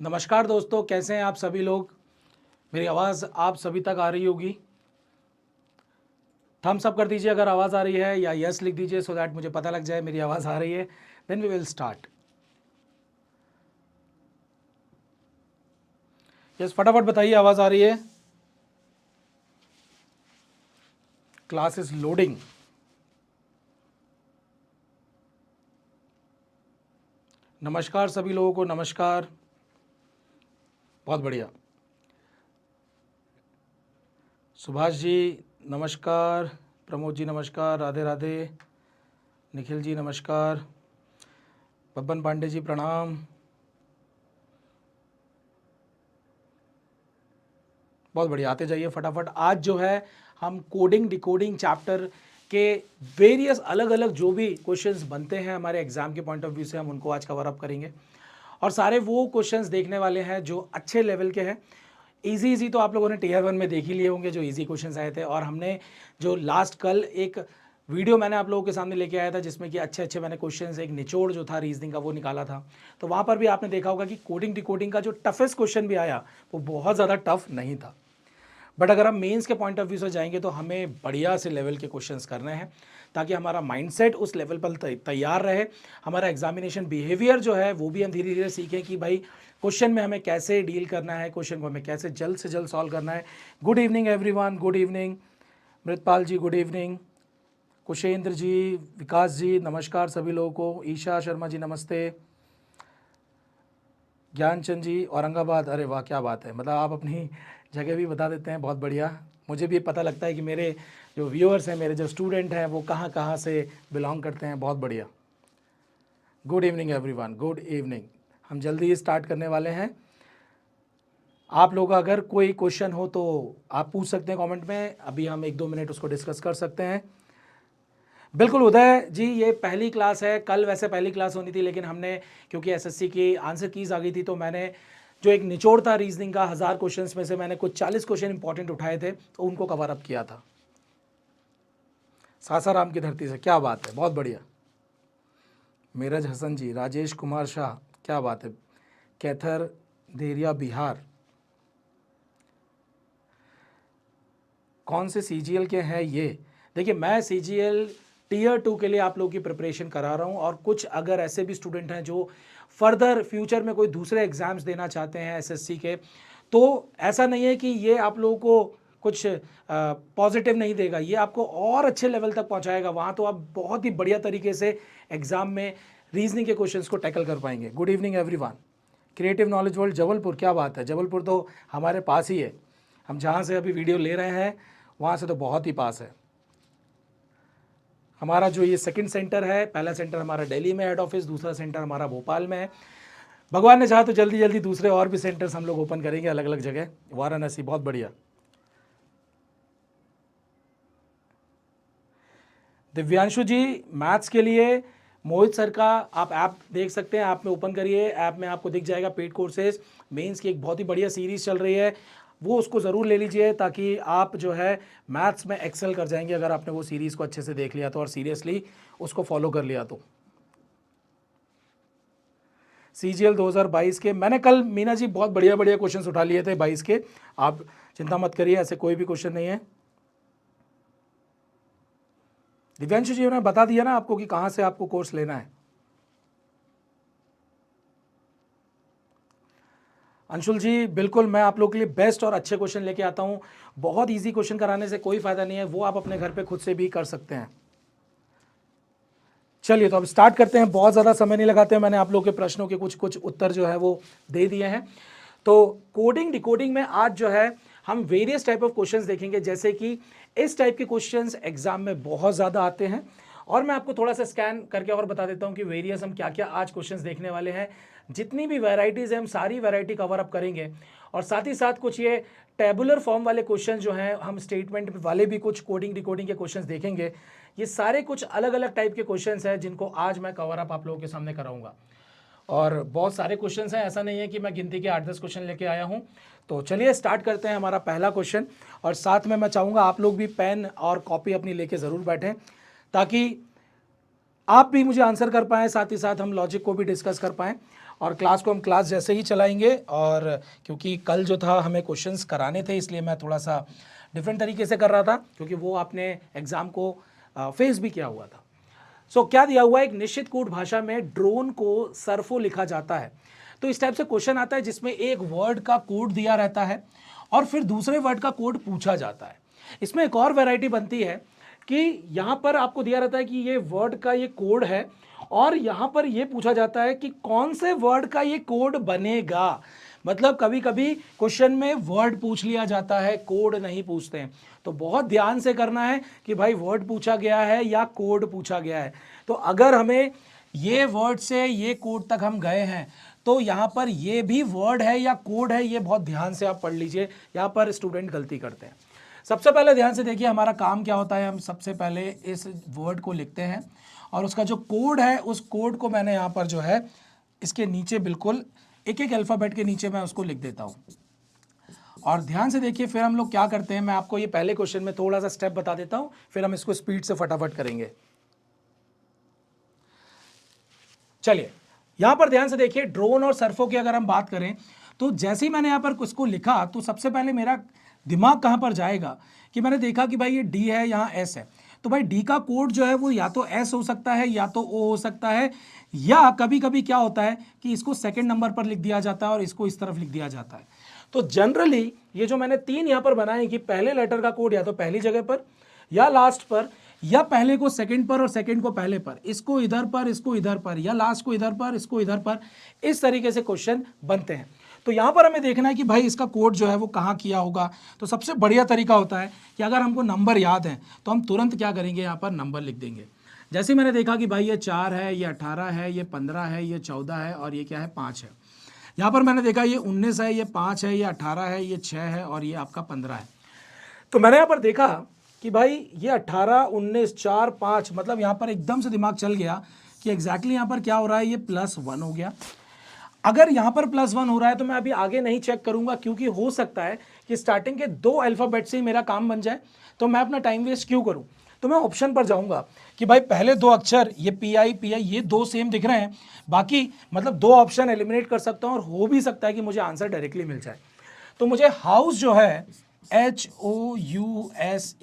नमस्कार दोस्तों, कैसे हैं आप सभी लोग। मेरी आवाज़ आप सभी तक आ रही होगी। थम्स अप कर दीजिए अगर आवाज़ आ रही है, या यस लिख दीजिए सो दैट मुझे पता लग जाए मेरी आवाज़ आ रही है। Then we will start. Yes, फटाफट बताइए आवाज़ आ रही है। Class is loading. नमस्कार सभी लोगों को, नमस्कार। बहुत बढ़िया। सुभाष जी नमस्कार, प्रमोद जी नमस्कार, राधे राधे, निखिल जी नमस्कार, बब्बन पांडे जी प्रणाम। बहुत बढ़िया, आते जाइए फटाफट। आज जो है हम कोडिंग डिकोडिंग चैप्टर के वेरियस अलग अलग जो भी क्वेश्चंस बनते हैं हमारे एग्जाम के पॉइंट ऑफ व्यू से, हम उनको आज कवर अप करेंगे। और सारे वो क्वेश्चंस देखने वाले हैं जो अच्छे लेवल के हैं। इजी इजी तो आप लोगों ने टीयर 1 में देख ही लिए होंगे, जो इजी क्वेश्चंस आए थे। और हमने जो लास्ट कल एक वीडियो मैंने आप लोगों के सामने लेके आया था, जिसमें कि अच्छे अच्छे मैंने क्वेश्चंस, एक निचोड़ जो था रीजनिंग का वो निकाला था। तो वहाँ पर भी आपने देखा होगा कि कोडिंग डिकोडिंग का जो टफेस्ट क्वेश्चन भी आया वो बहुत ज़्यादा टफ नहीं था। बट अगर हम मेंस के पॉइंट ऑफ व्यू से जाएंगे तो हमें बढ़िया से लेवल के क्वेश्चंस करने हैं, ताकि हमारा माइंडसेट उस लेवल पर तैयार रहे। हमारा एग्जामिनेशन बिहेवियर जो है वो भी हम धीरे धीरे सीखें कि भाई क्वेश्चन में हमें कैसे डील करना है, क्वेश्चन को हमें कैसे जल्द से जल्द सॉल्व करना है। Good evening everyone, good evening. Mritpal ji good evening, Kushendra ji, Vikas ji नमस्कार सभी लोगों को, ईशा शर्मा जी नमस्ते, ज्ञानचंद जी औरंगाबाद। अरे वाह, क्या बात है, मतलब आप अपनी जगह भी बता देते हैं, बहुत बढ़िया। मुझे भी पता लगता है कि मेरे जो व्यूअर्स हैं, मेरे जो स्टूडेंट हैं, वो कहाँ कहाँ से बिलोंग करते हैं। बहुत बढ़िया। Good evening everyone, good evening. हम जल्दी ही स्टार्ट करने वाले हैं। आप लोग अगर कोई क्वेश्चन हो तो आप पूछ सकते हैं कमेंट में, अभी हम 1-2 मिनट उसको डिस्कस कर सकते हैं। बिल्कुल उदय जी, ये पहली क्लास है। कल वैसे पहली क्लास होनी थी, लेकिन हमने क्योंकि एसएससी की आंसर कीज आ गई थी, तो मैंने जो एक निचोड़ था रीजनिंग का 1000 क्वेश्चंस में से मैंने कुछ 40 क्वेश्चन इंपॉर्टेंट उठाए थे, तो उनको कवर अप किया था। सासाराम की धरती से, क्या बात है, बहुत बढ़िया। मेरज हसन जी, राजेश कुमार शाह, क्या बात है। कैथर देरिया बिहार। कौन से सीजीएल के हैं ये? देखिए, मैं सीजीएल टीयर 2 के लिए आप लोगों की प्रिपरेशन करा रहा हूँ, और कुछ अगर ऐसे भी स्टूडेंट हैं जो फर्दर फ्यूचर में कोई दूसरे एग्जाम्स देना चाहते हैं एसएससी के, तो ऐसा नहीं है कि ये आप लोगों को कुछ पॉजिटिव नहीं देगा, ये आपको और अच्छे लेवल तक पहुंचाएगा। वहाँ तो आप बहुत ही बढ़िया तरीके से एग्जाम में रीजनिंग के क्वेश्चंस को टैकल कर पाएंगे। Good evening everyone. Creative knowledge world Jabalpur, क्या बात है। जबलपुर तो हमारे पास ही है, हम जहाँ से अभी वीडियो ले रहे हैं वहाँ से तो बहुत ही पास है। हमारा जो ये सेकंड सेंटर है, पहला सेंटर हमारा दिल्ली में हेड ऑफिस, दूसरा सेंटर हमारा भोपाल में है। भगवान ने चाहा तो जल्दी जल्दी दूसरे और भी सेंटर्स हम लोग ओपन करेंगे अलग अलग जगह। वाराणसी, बहुत बढ़िया। दिव्यांशु जी, मैथ्स के लिए मोहित सर का आप ऐप देख सकते हैं, ऐप में ओपन करिए, ऐप में आपको दिख जाएगा पेड कोर्सेज। मेंस की एक बहुत ही बढ़िया सीरीज़ चल रही है, वो उसको ज़रूर ले लीजिए, ताकि आप जो है मैथ्स में एक्सेल कर जाएंगे, अगर आपने वो सीरीज़ को अच्छे से देख लिया तो, और सीरियसली उसको फॉलो कर लिया तो। सीजीएल 2022 के मैंने कल, मीना जी, बहुत बढ़िया बढ़िया क्वेश्चंस उठा लिए थे 22 के, आप चिंता मत करिए, ऐसे कोई भी क्वेश्चन नहीं है। दिव्यांशु जी ने बता दिया ना आपको कि कहाँ से आपको कोर्स लेना है। अंशुल जी, बिल्कुल मैं आप लोगों के लिए बेस्ट और अच्छे क्वेश्चन लेके आता हूँ। बहुत इजी क्वेश्चन कराने से कोई फायदा नहीं है, वो आप अपने घर पे खुद से भी कर सकते हैं। चलिए, तो अब स्टार्ट करते हैं, बहुत ज़्यादा समय नहीं लगाते हैं। मैंने आप लोगों के प्रश्नों के कुछ कुछ उत्तर जो है वो दे दिए हैं। तो कोडिंग डिकोडिंग में आज जो है हम वेरियस टाइप ऑफ क्वेश्चंस देखेंगे, जैसे कि इस टाइप के क्वेश्चंस एग्जाम में बहुत ज़्यादा आते हैं। और मैं आपको थोड़ा सा स्कैन करके और बता देता हूं कि वेरियस हम क्या क्या आज क्वेश्चंस देखने वाले हैं। जितनी भी वैरायटीज़ हैं, हम सारी वैरायटी कवर अप करेंगे। और साथ ही साथ कुछ ये टेबुलर फॉर्म वाले क्वेश्चन जो हैं, हम स्टेटमेंट वाले भी कुछ कोडिंग डिकोडिंग के क्वेश्चंस देखेंगे। ये सारे कुछ अलग अलग टाइप के क्वेश्चंस हैं, जिनको आज मैं कवर अप आप लोगों के सामने कराऊंगा। और बहुत सारे क्वेश्चंस हैं, ऐसा नहीं है कि मैं गिनती के 8-10 क्वेश्चन लेके आया हूं। तो चलिए स्टार्ट करते हैं हमारा पहला क्वेश्चन। और साथ में मैं चाहूँगा आप लोग भी पेन और कॉपी अपनी लेके ज़रूर बैठें, ताकि आप भी मुझे आंसर कर पाएँ, साथ ही साथ हम लॉजिक को भी डिस्कस कर पाएँ। और क्लास को हम क्लास जैसे ही चलाएंगे, और क्योंकि कल जो था हमें क्वेश्चंस कराने थे, इसलिए मैं थोड़ा सा डिफरेंट तरीके से कर रहा था, क्योंकि वो आपने एग्ज़ाम को फेस भी किया हुआ था। सो क्या दिया हुआ है, एक निश्चित कोड भाषा में ड्रोन को सरफो लिखा जाता है। तो इस टाइप से क्वेश्चन आता है जिसमें एक वर्ड का कोड दिया रहता है और फिर दूसरे वर्ड का कोड पूछा जाता है। इसमें एक और वैरायटी बनती है कि यहाँ पर आपको दिया रहता है कि ये वर्ड का ये कोड है, और यहाँ पर ये पूछा जाता है कि कौन से वर्ड का ये कोड बनेगा। मतलब कभी कभी क्वेश्चन में वर्ड पूछ लिया जाता है, कोड नहीं पूछते हैं। तो बहुत ध्यान से करना है कि भाई वर्ड पूछा गया है या कोड पूछा गया है। तो अगर हमें ये वर्ड से ये कोड तक हम गए हैं, तो यहाँ पर ये भी वर्ड है या कोड है, ये बहुत ध्यान से आप पढ़ लीजिए। यहाँ पर स्टूडेंट गलती करते हैं। सबसे पहले ध्यान से देखिए हमारा काम क्या होता है। हम सबसे पहले इस वर्ड को लिखते हैं और उसका जो कोड है, उस कोड को मैंने यहाँ पर जो है इसके नीचे बिल्कुल एक एक अल्फ़ाबेट के नीचे मैं उसको लिख देता हूँ। और ध्यान से देखिए फिर हम लोग क्या करते हैं, मैं आपको ये पहले क्वेश्चन में थोड़ा सा स्टेप बता देता हूँ, फिर हम इसको स्पीड से फटाफट करेंगे। चलिए यहां पर ध्यान से देखिए, ड्रोन और सरफो की अगर हम बात करें, तो जैसे ही मैंने यहां पर इसको लिखा, तो सबसे पहले मेरा दिमाग कहां पर जाएगा कि मैंने देखा कि भाई ये डी है, यहां एस है। तो भाई डी का कोड जो है वो या तो एस हो सकता है या तो ओ हो सकता है, या कभी कभी क्या होता है कि इसको सेकंड नंबर पर लिख दिया जाता है और इसको इस तरफ लिख दिया जाता है। तो जनरली ये जो मैंने तीन यहां पर बनाए कि पहले लेटर का कोड या तो पहली जगह पर या लास्ट पर, या पहले को सेकंड पर और सेकंड को पहले पर, इसको इधर पर इसको इधर पर, या लास्ट को इधर पर इसको इधर पर, इस तरीके से क्वेश्चन बनते हैं। तो यहां पर हमें देखना है कि भाई इसका कोड जो है वो कहां किया होगा। तो सबसे बढ़िया तरीका होता है कि अगर हमको नंबर याद है तो हम तुरंत क्या करेंगे, यहाँ पर नंबर लिख देंगे। जैसे मैंने देखा कि भाई ये 4 है, ये 18 है, ये 15 है, ये 14 है और ये क्या है 5 है। यहाँ पर मैंने देखा ये 19 है, ये 5 है, ये 18 है, ये 6 है और ये आपका 15 है। तो मैंने यहाँ पर देखा कि भाई ये 18, 19, 4, 5, मतलब यहाँ पर एकदम से दिमाग चल गया कि एग्जैक्टली यहाँ पर क्या हो रहा है, ये +1 हो गया। अगर यहाँ पर +1 हो रहा है तो मैं अभी आगे नहीं चेक करूंगा, क्योंकि हो सकता है कि स्टार्टिंग के 2 अल्फ़ाबेट से ही मेरा काम बन जाए, तो मैं अपना टाइम वेस्ट क्यों करूं। तो मैं ऑप्शन पर जाऊंगा कि भाई पहले 2 अक्षर ये PI PI ये 2 सेम दिख रहे हैं, बाकी मतलब 2 ऑप्शन एलिमिनेट कर सकता हूं और हो भी सकता है कि मुझे आंसर डायरेक्टली मिल जाए। तो मुझे हाउस जो है HOUSE,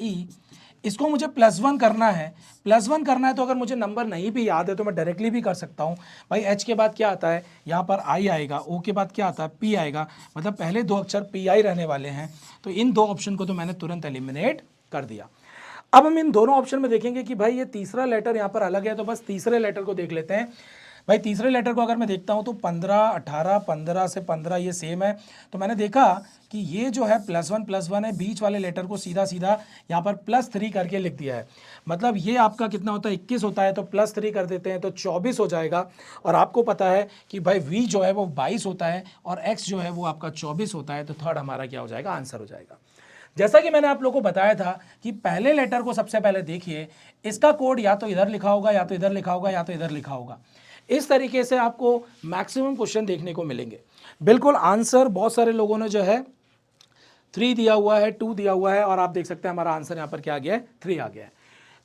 इसको मुझे +1 करना है। +1 करना है तो अगर मुझे नंबर नहीं भी याद है तो मैं डायरेक्टली भी कर सकता हूँ। भाई H के बाद क्या आता है, यहाँ पर I आएगा, O के बाद क्या आता है P आएगा, मतलब पहले 2 अक्षर PI रहने वाले हैं। तो इन 2 ऑप्शन को तो मैंने तुरंत एलिमिनेट कर दिया। अब हम इन दोनों ऑप्शन में देखेंगे कि भाई ये तीसरा लेटर यहाँ पर अलग है, तो बस तीसरे लेटर को देख लेते हैं। भाई तीसरे लेटर को अगर मैं देखता हूँ तो 15, 18, 15 से 15 ये सेम है। तो मैंने देखा कि ये जो है +1 है, बीच वाले लेटर को सीधा सीधा यहाँ पर +3 करके लिख दिया है। मतलब ये आपका कितना होता है, 21 होता है, तो +3 कर देते हैं तो 24 हो जाएगा। और आपको पता है कि भाई V जो है वो 22 होता है और X जो है वो आपका 24 होता है। तो थर्ड हमारा क्या हो जाएगा, आंसर हो जाएगा। जैसा कि मैंने आप लोगों को बताया था कि पहले लेटर को सबसे पहले देखिए, इसका कोड या तो इधर लिखा होगा या तो इधर लिखा होगा या तो इधर लिखा होगा। इस तरीके से आपको मैक्सिमम क्वेश्चन देखने को मिलेंगे। बिल्कुल आंसर बहुत सारे लोगों ने जो है 3 दिया हुआ है, 2 दिया हुआ है, और आप देख सकते हैं हमारा आंसर यहाँ पर क्या आ गया है, 3 आ गया है।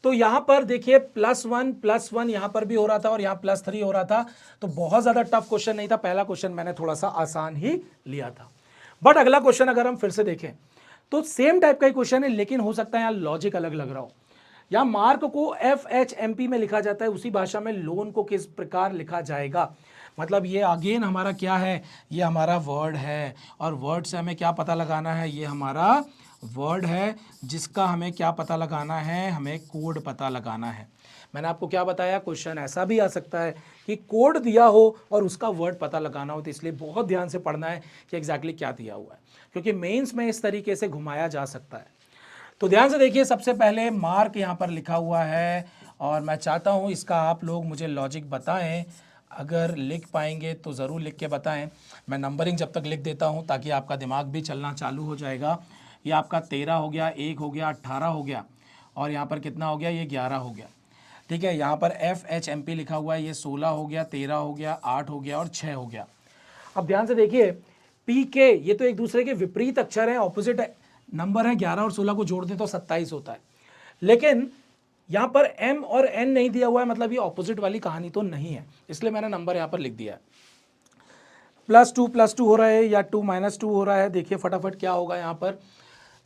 तो यहाँ पर देखिए +1 यहाँ पर भी हो रहा था और यहाँ +3 हो रहा था। तो बहुत ज़्यादा टफ क्वेश्चन नहीं था। पहला क्वेश्चन मैंने थोड़ा सा आसान ही लिया था। बट अगला क्वेश्चन अगर हम फिर से देखें तो सेम टाइप का ही क्वेश्चन है, लेकिन हो सकता है यहाँ लॉजिक अलग लग रहा हो। यहाँ मार्क को FHMP में लिखा जाता है, उसी भाषा में लोन को किस प्रकार लिखा जाएगा। मतलब ये अगेन हमारा क्या है, ये हमारा वर्ड है, और वर्ड से हमें क्या पता लगाना है, ये हमारा वर्ड है जिसका हमें क्या पता लगाना है, हमें कोड पता लगाना है। मैंने आपको क्या बताया, क्वेश्चन ऐसा भी आ सकता है कि कोड दिया हो और उसका वर्ड पता लगाना हो। तो इसलिए बहुत ध्यान से पढ़ना है कि एग्जैक्टली क्या दिया हुआ है, क्योंकि मेंस में इस तरीके से घुमाया जा सकता है। तो ध्यान से देखिए, सबसे पहले मार्क यहाँ पर लिखा हुआ है और मैं चाहता हूँ इसका आप लोग मुझे लॉजिक बताएं। अगर लिख पाएंगे तो ज़रूर लिख के बताएं। मैं नंबरिंग जब तक लिख देता हूँ ताकि आपका दिमाग भी चलना चालू हो जाएगा। ये आपका 13 हो गया, 1 हो गया, 18 हो गया, और यहाँ पर कितना हो गया, ये 11 हो गया। ठीक है, यहाँ पर FHMP लिखा हुआ है, ये 16 हो गया, 13 हो गया, 8 हो गया और 6 हो गया। अब ध्यान से देखिए PK, ये तो एक दूसरे के विपरीत अक्षर हैं, ऑपोजिट नंबर है। 11 और 16 को जोड़ दें तो 27 होता है। लेकिन यहाँ पर m और n नहीं दिया हुआ है, मतलब ये ऑपोजिट वाली कहानी तो नहीं है, इसलिए मैंने नंबर यहाँ पर लिख दिया है। +2 हो रहा है या 2 -2 हो रहा है। देखिए फटाफट क्या होगा यहाँ पर,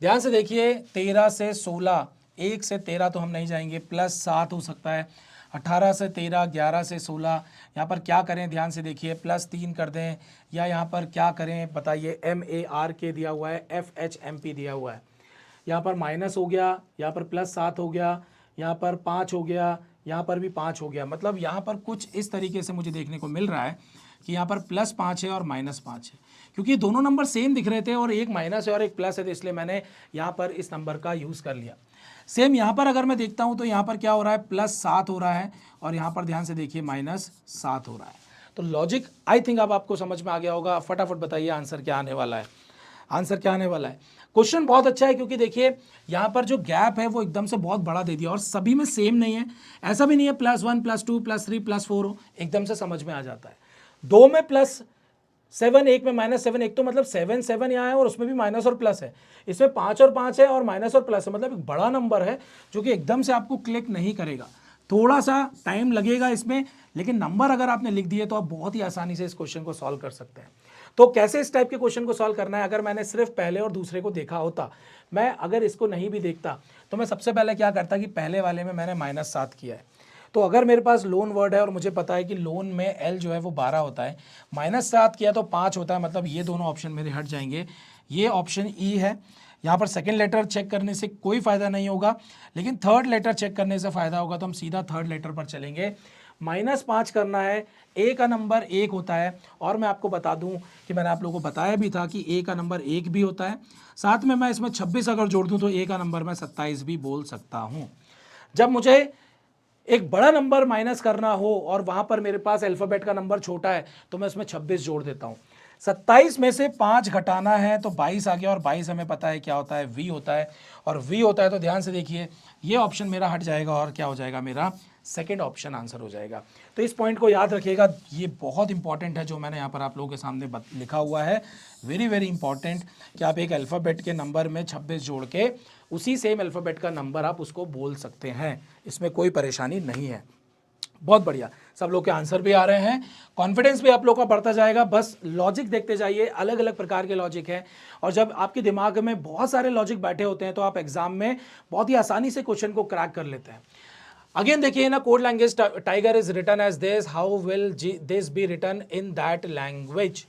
ध्यान से देखिए। 13 से 16, 1 से 13 तो हम नहीं जाएंगे, +7 हो सकता है। 18 से 13, 11 से 16, यहाँ पर क्या करें ध्यान से देखिए, +3 कर दें या यहाँ पर क्या करें बताइए। MARK दिया हुआ है, FHMP दिया हुआ है, यहाँ पर माइनस हो गया, यहाँ पर +7 हो गया, यहाँ पर 5 हो गया, यहाँ पर भी 5 हो गया। मतलब यहाँ पर कुछ इस तरीके से मुझे देखने को मिल रहा है कि यहाँ पर +5 है और -5 है, क्योंकि दोनों नंबर सेम दिख रहे थे और एक माइनस है और एक प्लस है, तो इसलिए मैंने यहाँ पर इस नंबर का यूज़ कर लिया। सेम यहाँ पर अगर मैं देखता हूँ तो यहाँ पर क्या हो रहा है, +7 हो रहा है और यहाँ पर ध्यान से देखिए -7 हो रहा है। तो लॉजिक आई थिंक अब आपको समझ में आ गया होगा। फटाफट बताइए आंसर क्या आने वाला है, आंसर क्या आने वाला है। क्वेश्चन बहुत अच्छा है क्योंकि देखिए यहाँ पर जो गैप है वो एकदम से बहुत बड़ा दे दिया और सभी में सेम नहीं है, ऐसा भी नहीं है +1 +2 +3 +4 हो, एकदम से समझ में आ जाता है। 2 में +7, 1 में -7, एक तो मतलब 7 7 यहाँ है और उसमें भी माइनस और प्लस है, इसमें 5 और 5 है और माइनस और प्लस है, मतलब एक बड़ा नंबर है जो कि एकदम से आपको क्लिक नहीं करेगा, थोड़ा सा टाइम लगेगा इसमें, लेकिन नंबर अगर आपने लिख दिए तो आप बहुत ही आसानी से इस क्वेश्चन को सॉल्व कर सकते हैं। तो कैसे इस टाइप के क्वेश्चन को सॉल्व करना है, अगर मैंने सिर्फ पहले और दूसरे को देखा होता, मैं अगर इसको नहीं भी देखता तो मैं सबसे पहले क्या करता कि पहले वाले में मैंने -7 किया है। तो अगर मेरे पास लोन वर्ड है और मुझे पता है कि लोन में L जो है वो 12 होता है, -7 किया तो 5 होता है, मतलब ये दोनों ऑप्शन मेरे हट जाएंगे। ये ऑप्शन ई है। यहाँ पर सेकंड लेटर चेक करने से कोई फ़ायदा नहीं होगा, लेकिन थर्ड लेटर चेक करने से फ़ायदा होगा, तो हम सीधा थर्ड लेटर पर चलेंगे। -5 करना है, ए का नंबर 1 होता है, और मैं आपको बता दूं कि मैंने आप लोगों को बताया भी था कि ए का नंबर 1 भी होता है, साथ में मैं इसमें 26 अगर जोड़ दूं तो ए का नंबर मैं 27 भी बोल सकता हूं। जब मुझे एक बड़ा नंबर माइनस करना हो और वहां पर मेरे पास अल्फ़ाबेट का नंबर छोटा है तो मैं उसमें 26 जोड़ देता हूं। 27 में से 5 घटाना है तो 22 आ गया, और 22 हमें पता है क्या होता है, वी होता है, और वी होता है तो ध्यान से देखिए ये ऑप्शन मेरा हट जाएगा और क्या हो जाएगा, मेरा सेकंड ऑप्शन आंसर हो जाएगा। तो इस पॉइंट को याद रखिएगा, ये बहुत इंपॉर्टेंट है जो मैंने यहाँ पर आप लोगों के सामने लिखा हुआ है, वेरी वेरी इंपॉर्टेंट, कि आप एक अल्फ़ाबेट के नंबर में 26 जोड़ के उसी सेम अल्फ़ाबेट का नंबर आप उसको बोल सकते हैं, इसमें कोई परेशानी नहीं है। बहुत बढ़िया, सब लोग के आंसर भी आ रहे हैं, कॉन्फिडेंस भी आप लोग का बढ़ता जाएगा। बस लॉजिक देखते जाइए, अलग अलग प्रकार के लॉजिक हैं, और जब आपके दिमाग में बहुत सारे लॉजिक बैठे होते हैं तो आप एग्जाम में बहुत ही आसानी से क्वेश्चन को क्रैक कर लेते हैं। अगेन देखिए ना, code language tiger is written as this, how will this be written in that language.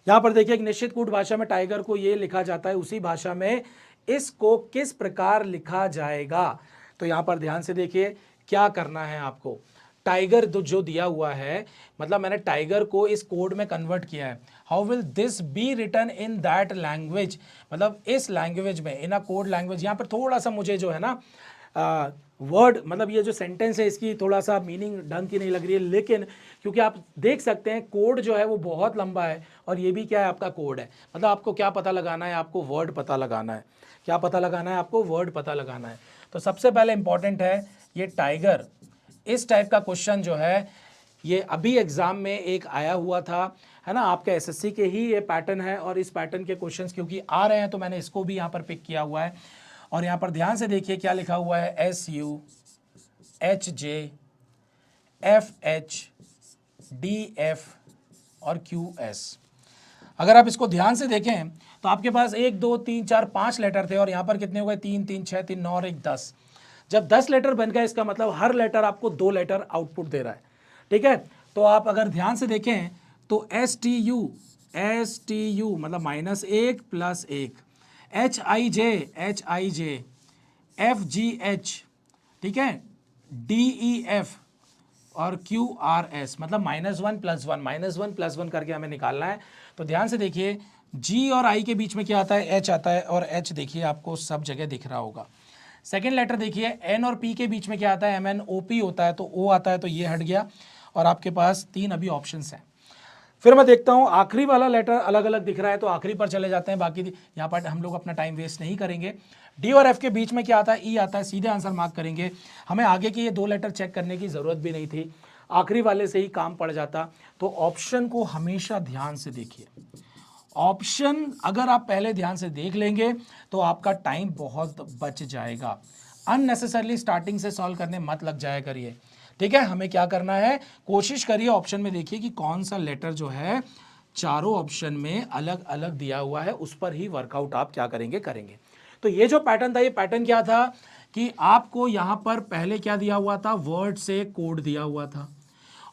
यहाँ पर देखिए एक निश्चित कूट भाषा में टाइगर को ये लिखा जाता है, उसी भाषा में इसको किस प्रकार लिखा जाएगा। तो यहाँ पर ध्यान से देखिए क्या करना है आपको, टाइगर जो दिया हुआ है, मतलब मैंने टाइगर को इस कोड में कन्वर्ट किया है। How will this be written in that language, मतलब इस लैंग्वेज में, इन अ कोड लैंग्वेज। यहाँ पर थोड़ा सा मुझे जो है ना वर्ड, मतलब ये जो सेंटेंस है इसकी थोड़ा सा मीनिंग ढंग की नहीं लग रही है, लेकिन क्योंकि आप देख सकते हैं कोड जो है वो बहुत लंबा है, और ये भी क्या है, आपका कोड है। मतलब आपको क्या पता लगाना है, आपको वर्ड पता लगाना है। क्या पता लगाना है आपको, वर्ड पता लगाना है। तो सबसे पहले इंपॉर्टेंट है ये टाइगर, इस टाइप का क्वेश्चन जो है ये अभी एग्जाम में एक आया हुआ था, है ना, आपके एसएससी के ही ये पैटर्न है, और इस पैटर्न के क्वेश्चंस क्योंकि आ रहे हैं तो मैंने इसको भी यहाँ पर पिक किया हुआ है। और यहाँ पर ध्यान से देखिए क्या लिखा हुआ है, SUHJFHDF और QS। अगर आप इसको ध्यान से देखें तो आपके पास 1 2 3 4 5 लेटर थे, और यहाँ पर कितने हो गए, 3 3 6 3 9 और 1 10। जब 10 लेटर बन गए, इसका मतलब हर लेटर आपको 2 लेटर आउटपुट दे रहा है, ठीक है। तो आप अगर ध्यान से देखें तो STU मतलब -1 +1, HIJ FGH, ठीक है, DEF और QRS, मतलब -1 + 1 करके हमें निकालना है। तो ध्यान से देखिए G और I के बीच में क्या आता है, H आता है, और H देखिए आपको सब जगह दिख रहा होगा। सेकेंड लेटर देखिए N और P के बीच में क्या आता है, MNOP होता है, तो O आता है, तो ये हट गया, और आपके पास 3 अभी ऑप्शंस हैं। फिर मैं देखता हूँ आखिरी वाला लेटर अलग अलग दिख रहा है, तो आखिरी पर चले जाते हैं, बाकी यहाँ पर हम लोग अपना टाइम वेस्ट नहीं करेंगे। डी और एफ के बीच में क्या आता है, ई आता है, सीधे आंसर मार्क करेंगे। हमें आगे के ये 2 लेटर चेक करने की ज़रूरत भी नहीं थी, आखिरी वाले से ही काम पड़ जाता। तो ऑप्शन को हमेशा ध्यान से देखिए, ऑप्शन अगर आप पहले ध्यान से देख लेंगे तो आपका टाइम बहुत बच जाएगा। अननेसेसरली स्टार्टिंग से सॉल्व करने मत लग जाया करिए, ठीक है। हमें क्या करना है, कोशिश करिए ऑप्शन में देखिए कि कौन सा लेटर जो है चारों ऑप्शन में अलग अलग दिया हुआ है, उस पर ही वर्कआउट आप क्या करेंगे, करेंगे। तो ये जो पैटर्न था, ये पैटर्न क्या था कि आपको यहां पर पहले क्या दिया हुआ था, वर्ड से कोड दिया हुआ था,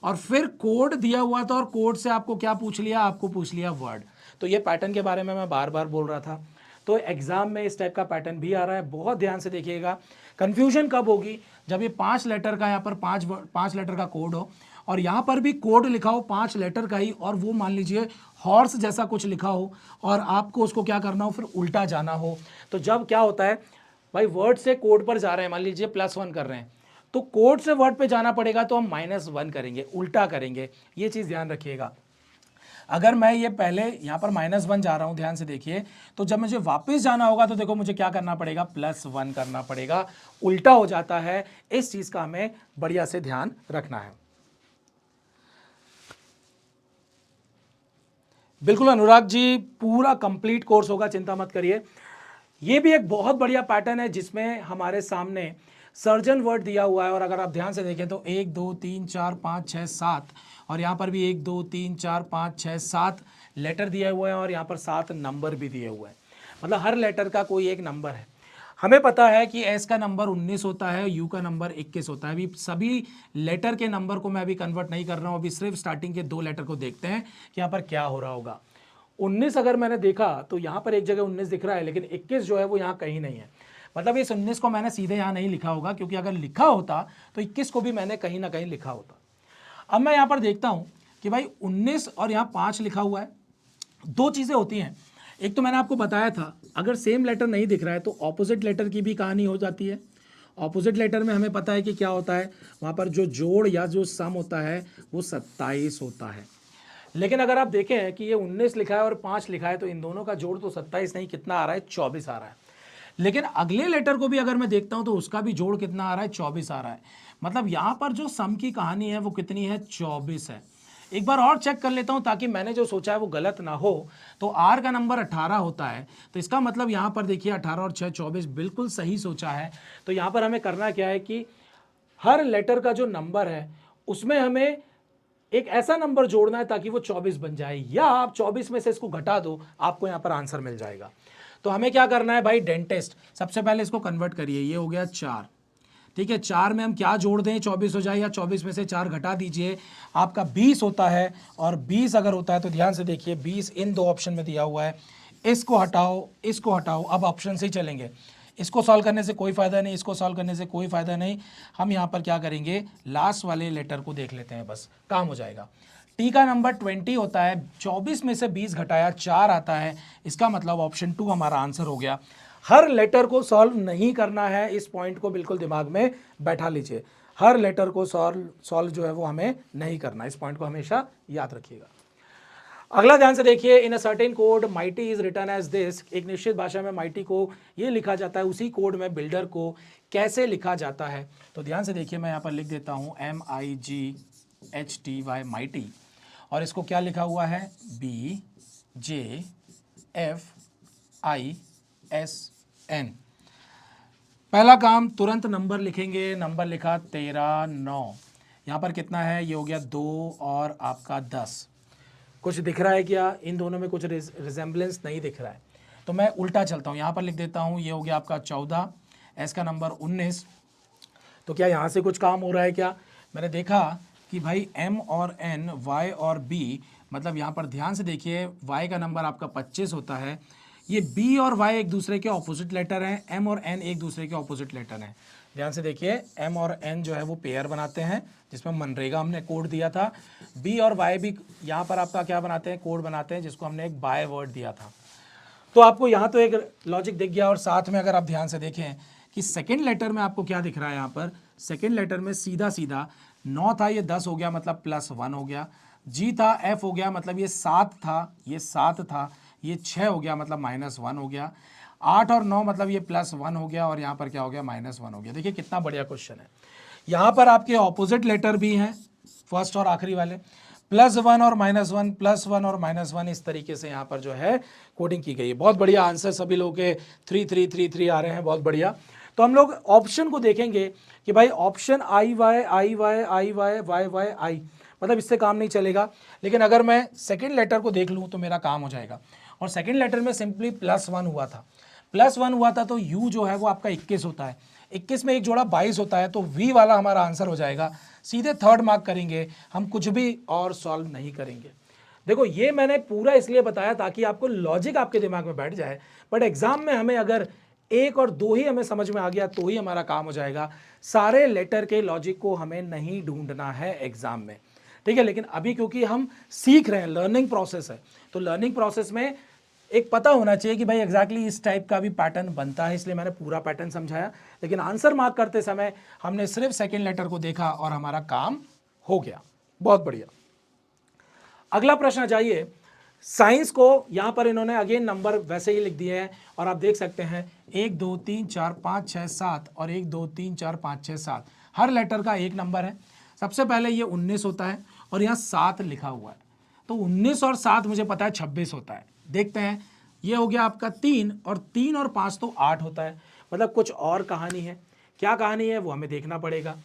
और फिर कोड दिया हुआ था, और कोड से आपको क्या पूछ लिया, आपको पूछ लिया वर्ड। तो ये पैटर्न के बारे में मैं बार बार बोल रहा था। तो एग्जाम में इस टाइप का पैटर्न भी आ रहा है, बहुत ध्यान से देखिएगा। कंफ्यूजन कब होगी, जब ये 5 लेटर का, यहाँ पर पांच लेटर का कोड हो, और यहाँ पर भी कोड लिखा हो 5 लेटर का ही, और वो मान लीजिए हॉर्स जैसा कुछ लिखा हो, और आपको उसको क्या करना हो, फिर उल्टा जाना हो। तो जब क्या होता है भाई, वर्ड से कोड पर जा रहे हैं, मान लीजिए +1 कर रहे हैं, तो कोड से वर्ड पे जाना पड़ेगा, तो हम -1 करेंगे, उल्टा करेंगे। ये चीज़ ध्यान रखिएगा। अगर मैं ये पहले यहाँ पर -1 जा रहा हूँ, ध्यान से देखिए, तो जब मुझे वापस जाना होगा तो देखो मुझे क्या करना पड़ेगा, +1 करना पड़ेगा, उल्टा हो जाता है। इस चीज़ का हमें बढ़िया से ध्यान रखना है। बिल्कुल अनुराग जी, पूरा कंप्लीट कोर्स होगा, चिंता मत करिए। ये भी एक बहुत बढ़िया पैटर्न है जिसमें हमारे सामने सर्जन वर्ड दिया हुआ है, और अगर आप ध्यान से देखें तो 1 2 3 4 5 6 7, और यहाँ पर भी 1 2 3 4 5 6 7 लेटर दिए हुए हैं, और यहाँ पर 7 नंबर भी दिए हुए हैं। मतलब हर लेटर का कोई एक नंबर है। हमें पता है कि एस का नंबर 19 होता है, यू का नंबर 21 होता है। अभी सभी लेटर के नंबर को मैं अभी कन्वर्ट नहीं कर रहा हूँ, अभी सिर्फ स्टार्टिंग के 2 लेटर को देखते हैं कि यहाँ पर क्या हो रहा होगा। 19 अगर मैंने देखा तो यहाँ पर एक जगह 19 दिख रहा है, लेकिन 21 जो है वो यहाँ कहीं नहीं है। मतलब इस 19 को मैंने सीधे यहाँ नहीं लिखा होगा, क्योंकि अगर लिखा होता तो 21 को भी मैंने कहीं ना कहीं लिखा होता। अब मैं यहाँ पर देखता हूँ कि भाई 19 और यहाँ 5 लिखा हुआ है। 2 चीज़ें होती हैं, एक तो मैंने आपको बताया था, अगर सेम लेटर नहीं दिख रहा है तो ऑपोजिट लेटर की भी कहानी हो जाती है। ऑपोजिट लेटर में हमें पता है कि क्या होता है, वहाँ पर जो जोड़ या जो सम होता है वो 27 होता है। लेकिन अगर आप देखें कि ये 19 लिखा है और 5 लिखा है, तो इन दोनों का जोड़ तो 27 नहीं, कितना आ रहा है, 24 आ रहा है। लेकिन अगले लेटर को भी अगर मैं देखता हूं तो उसका भी जोड़ कितना आ रहा है, 24 आ रहा है। मतलब यहां पर जो सम की कहानी है वो कितनी है, 24 है। एक बार और चेक कर लेता हूं ताकि मैंने जो सोचा है वो गलत ना हो। तो आर का नंबर 18 होता है, तो इसका मतलब यहां पर देखिए 18 और 6 24, बिल्कुल सही सोचा है। तो यहां पर हमें करना क्या है कि हर लेटर का जो नंबर है उसमें हमें एक ऐसा नंबर जोड़ना है ताकि वो 24 बन जाए, या आप 24 में से इसको घटा दो, आपको यहां पर आंसर मिल जाएगा। तो हमें क्या करना है भाई, डेंटिस्ट, सबसे पहले इसको कन्वर्ट करिए। ये हो गया 4, ठीक है। 4 में हम क्या जोड़ दें, 24 हो जाए, या 24 में से 4 घटा दीजिए, आपका 20 होता है। और 20 अगर होता है तो ध्यान से देखिए, 20 इन 2 ऑप्शन में दिया हुआ है, इसको हटाओ, इसको हटाओ। अब ऑप्शन से ही चलेंगे, इसको सॉल्व करने से कोई फ़ायदा नहीं, इसको सॉल्व करने से कोई फ़ायदा नहीं। हम यहाँ पर क्या करेंगे, लास्ट वाले लेटर को देख लेते हैं, बस काम हो जाएगा। टी का नंबर 20 होता है, 24 में से 20 घटाया 4 आता है, इसका मतलब ऑप्शन 2 हमारा आंसर हो गया। हर लेटर को सॉल्व नहीं करना है, इस पॉइंट को बिल्कुल दिमाग में बैठा लीजिए। हर लेटर को सॉल्व जो है वो हमें नहीं करना, इस पॉइंट को हमेशा याद रखिएगा। अगला ध्यान से देखिए, in a certain code mighty is written as this. एक निश्चित भाषा में माइटी को ये लिखा जाता है, उसी कोड में बिल्डर को कैसे लिखा जाता है। तो ध्यान से देखिए, मैं यहाँ पर लिख देता हूँ MIGHTY माइटी, और इसको क्या लिखा हुआ है, BJFISN। पहला काम, तुरंत नंबर लिखेंगे। नंबर लिखा 13 9, यहाँ पर कितना है, ये हो गया 2 और आपका 10। कुछ दिख रहा है क्या, इन दोनों में कुछ रिजेंबलेंस नहीं दिख रहा है, तो मैं उल्टा चलता हूँ, यहाँ पर लिख देता हूँ, ये हो गया आपका 14, एस का नंबर 19। तो क्या यहाँ से कुछ काम हो रहा है क्या, मैंने देखा कि भाई M और N, Y और B, मतलब यहाँ पर ध्यान से देखिए, Y का नंबर आपका 25 होता है। ये B और Y एक दूसरे के ऑपोजिट लेटर हैं, M और N एक दूसरे के ऑपोजिट लेटर हैं। ध्यान से देखिए, M और N जो है वो पेयर बनाते हैं, जिसमें मनरेगा हमने कोड दिया था। B और Y भी यहाँ पर आपका क्या बनाते हैं, कोड बनाते हैं, जिसको हमने एक बाय वर्ड दिया था। तो आपको यहाँ तो एक लॉजिक दिख गया, और साथ में अगर आप ध्यान से देखें कि सेकेंड लेटर में आपको क्या दिख रहा है, यहाँ पर सेकेंड लेटर में सीधा सीधा 9 था, ये 10 हो गया, मतलब +1 हो गया। G था, F हो गया, मतलब ये 7 था, ये 7 था, ये 6 हो गया, मतलब -1 हो गया। 8 और 9 मतलब ये +1 हो गया, और यहाँ पर क्या हो गया, -1 हो गया। देखिए कितना बढ़िया क्वेश्चन है। यहाँ पर आपके ऑपोजिट लेटर भी हैं, फर्स्ट और आखिरी वाले, +1 और -1, +1 और -1, इस तरीके से यहाँ पर जो है कोडिंग की गई है। बहुत बढ़िया आंसर, सभी लोगों के 3 3 3 3 आ रहे हैं, बहुत बढ़िया। तो हम लोग ऑप्शन को देखेंगे कि भाई ऑप्शन आई वाई आई वाई आई वाई वाई वाई आई, मतलब इससे काम नहीं चलेगा। लेकिन अगर मैं सेकेंड लेटर को देख लूँ तो मेरा काम हो जाएगा। और सेकेंड लेटर में सिंपली +1 हुआ था, +1 हुआ था, तो यू जो है वो आपका 21 होता है, 21 में एक जोड़ा 22 होता है, तो वी वाला हमारा आंसर हो जाएगा। सीधे थर्ड मार्क करेंगे, हम कुछ भी और सॉल्व नहीं करेंगे। देखो ये मैंने पूरा इसलिए बताया ताकि आपको लॉजिक आपके दिमाग में बैठ जाए, बट एग्जाम में हमें अगर 1 और 2 ही हमें समझ में आ गया तो ही हमारा काम हो जाएगा। सारे लेटर के लॉजिक को हमें नहीं ढूंढना है एग्जाम में, ठीक है। लेकिन अभी क्योंकि हम सीख रहे हैं, लर्निंग प्रोसेस है, तो लर्निंग प्रोसेस में एक पता होना चाहिए कि भाई एग्जैक्टली इस टाइप का भी पैटर्न बनता है, इसलिए मैंने पूरा पैटर्न समझाया। लेकिन आंसर मार्क करते समय हमने सिर्फ सेकेंड लेटर को देखा और हमारा काम हो गया। बहुत बढ़िया। अगला प्रश्न आ जाइए, साइंस को यहां पर इन्होंने अगेन नंबर वैसे ही लिख दिए हैं और आप देख सकते हैं 1 2 3 4 5 6 7 और 1 2 3 4 5 6 7, हर लेटर का एक नंबर है। सबसे पहले ये 19 होता है और यहाँ 7 लिखा हुआ है, तो 19 और 7 मुझे पता है 26 होता है। देखते हैं, ये हो गया आपका 3 और 3 और 5 तो 8 होता है, मतलब कुछ और कहानी है। क्या कहानी है वो हमें देखना पड़ेगा।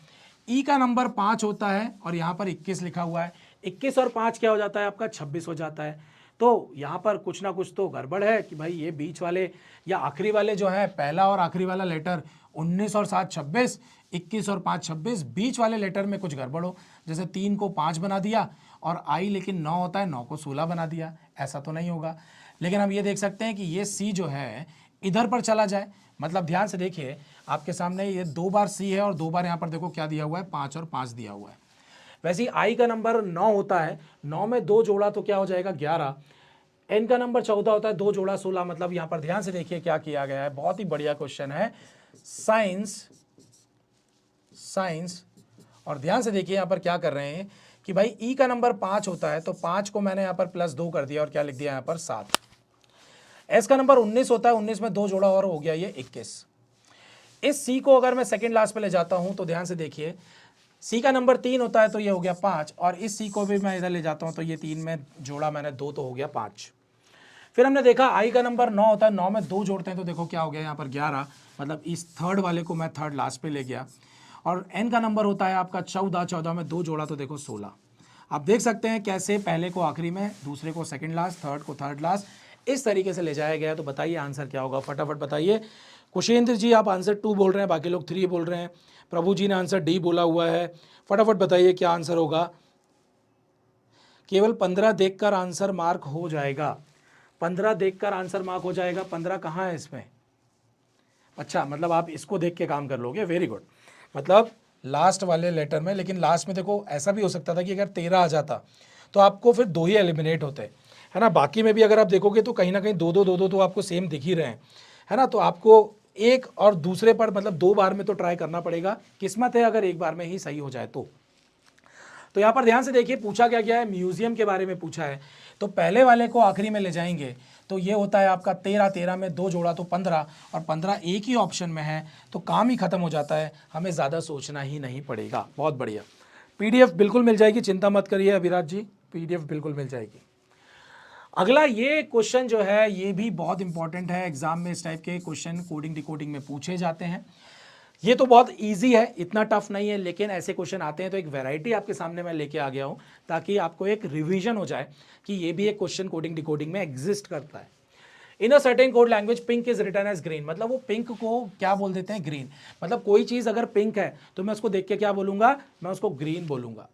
ई का नंबर 5 होता है और यहाँ पर 21 लिखा हुआ है, 21 और 5 क्या हो जाता है आपका 26 हो जाता है। तो यहाँ पर कुछ ना कुछ तो गड़बड़ है कि भाई ये बीच वाले या आखिरी वाले जो है, पहला और आखिरी वाला लेटर 19 और 7 26, 21 और 5 26, बीच वाले लेटर में कुछ गड़बड़ हो, जैसे 3 को 5 बना दिया और आई लेकिन 9 होता है, 9 को 16 बना दिया, ऐसा तो नहीं होगा। लेकिन हम ये देख सकते हैं कि ये सी जो है इधर पर चला जाए, मतलब ध्यान से देखिए आपके सामने ये 2 बार सी है और 2 बार यहाँ पर देखो क्या दिया हुआ है, 5 और 5 दिया हुआ है। वैसे ही आई का नंबर 9 होता है, 9 में 2 जोड़ा तो क्या हो जाएगा 11। एन का नंबर 14 होता है, 2 जोड़ा 16, मतलब यहाँ पर ध्यान से देखिए क्या किया गया है, बहुत ही बढ़िया क्वेश्चन है साइंस। और ध्यान से देखिए यहाँ पर क्या कर रहे हैं कि भाई ई का नंबर 5 होता है, तो 5 को मैंने यहाँ पर +2 कर दिया और क्या लिख दिया यहाँ पर 7। एस का नंबर 19 होता है, 19 में 2 जोड़ा और हो गया ये 21। इस सी को अगर मैं सेकेंड लास्ट पे ले जाता हूं तो ध्यान से देखिए, सी का नंबर 3 होता है तो ये हो गया 5, और इस सी को भी मैं इधर ले जाता हूं तो ये 3 में जोड़ा मैंने 2 तो हो गया 5। फिर हमने देखा आई का नंबर 9 होता है, 9 में 2 जोड़ते हैं तो देखो क्या हो गया यहाँ पर 11, मतलब इस थर्ड वाले को मैं थर्ड लास्ट पे ले गया। और एन का नंबर होता है आपका 14, 14 में 2 जोड़ा तो देखो 16। आप देख सकते हैं कैसे पहले को आखिरी में, दूसरे को सेकंड लास्ट, थर्ड को थर्ड लास्ट, इस तरीके से ले जाया गया। तो बताइए आंसर क्या होगा, फटाफट बताइए। कुशेंद्र जी आप आंसर 2 बोल रहे हैं, बाकी लोग 3 बोल रहे हैं। प्रभु जी ने आंसर डी बोला हुआ है, फटाफट बताइए क्या आंसर होगा। केवल 15 देखकर आंसर मार्क हो जाएगा, 15 देखकर आंसर मार्क हो जाएगा। 15 कहाँ है इसमें? अच्छा, मतलब आप इसको देख के काम कर लोगे, वेरी गुड। मतलब लास्ट वाले लेटर में, लेकिन लास्ट में देखो ऐसा भी हो सकता था कि अगर 13 आ जाता तो आपको फिर 2 ही एलिमिनेट होते, है ना। बाकी में भी अगर आप देखोगे तो कहीं ना कहीं 2 2 2 2 तो आपको सेम दिख ही रहे हैं, है ना। तो आपको एक और दूसरे पर मतलब 2 बार में तो ट्राई करना पड़ेगा, किस्मत है अगर एक बार में ही सही हो जाए तो यहाँ पर ध्यान से देखिए पूछा क्या गया है, म्यूजियम के बारे में पूछा है। तो पहले वाले को आखिरी में ले जाएंगे तो ये होता है आपका 13, 13 में 2 जोड़ा तो 15, और 15 एक ही ऑप्शन में है तो काम ही खत्म हो जाता है, हमें ज़्यादा सोचना ही नहीं पड़ेगा। बहुत बढ़िया। पीडीएफ बिल्कुल मिल जाएगी, चिंता मत करिए अभिराज जी, पीडीएफ बिल्कुल मिल जाएगी। अगला ये क्वेश्चन जो है ये भी बहुत इंपॉर्टेंट है, एग्जाम में इस टाइप के क्वेश्चन कोडिंग डिकोडिंग में पूछे जाते हैं। ये तो बहुत इजी है, इतना टफ नहीं है, लेकिन ऐसे क्वेश्चन आते हैं तो एक वैरायटी आपके सामने मैं लेके आ गया हूं ताकि आपको एक रिवीजन हो जाए कि ये भी एक क्वेश्चन कोडिंग डिकोडिंग में एग्जिस्ट करता है। In a certain code language pink is written as green, मतलब वो पिंक को क्या बोल देते हैं, ग्रीन। मतलब कोई चीज़ अगर पिंक है तो मैं उसको देख के क्या बोलूंगा, मैं उसको ग्रीन बोलूंगा।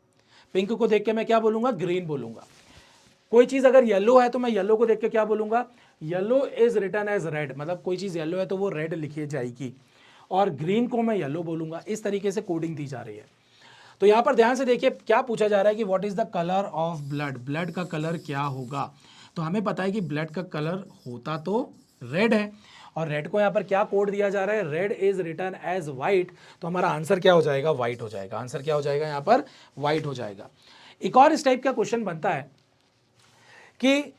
पिंक को देख के मैं क्या बोलूंगा, ग्रीन बोलूंगा। कोई चीज़ अगर येलो है तो मैं येलो को देख के क्या बोलूंगा, yellow is written as red, मतलब कोई चीज़ येलो है तो वो रेड लिखी जाएगी, और ग्रीन को मैं येलो बोलूंगा। इस तरीके से कोडिंग दी जा रही है। तो यहां पर ध्यान से देखिए क्या पूछा जा रहा है कि what is the colour of blood, blood का कलर क्या होगा। तो हमें पता है कि ब्लड का कलर होता तो रेड है, और रेड को यहां पर क्या कोड दिया जा रहा है, red is written as white, तो हमारा आंसर क्या हो जाएगा, वाइट हो जाएगा। आंसर क्या हो जाएगा यहां पर, वाइट हो जाएगा। एक और इस टाइप का क्वेश्चन बनता है कि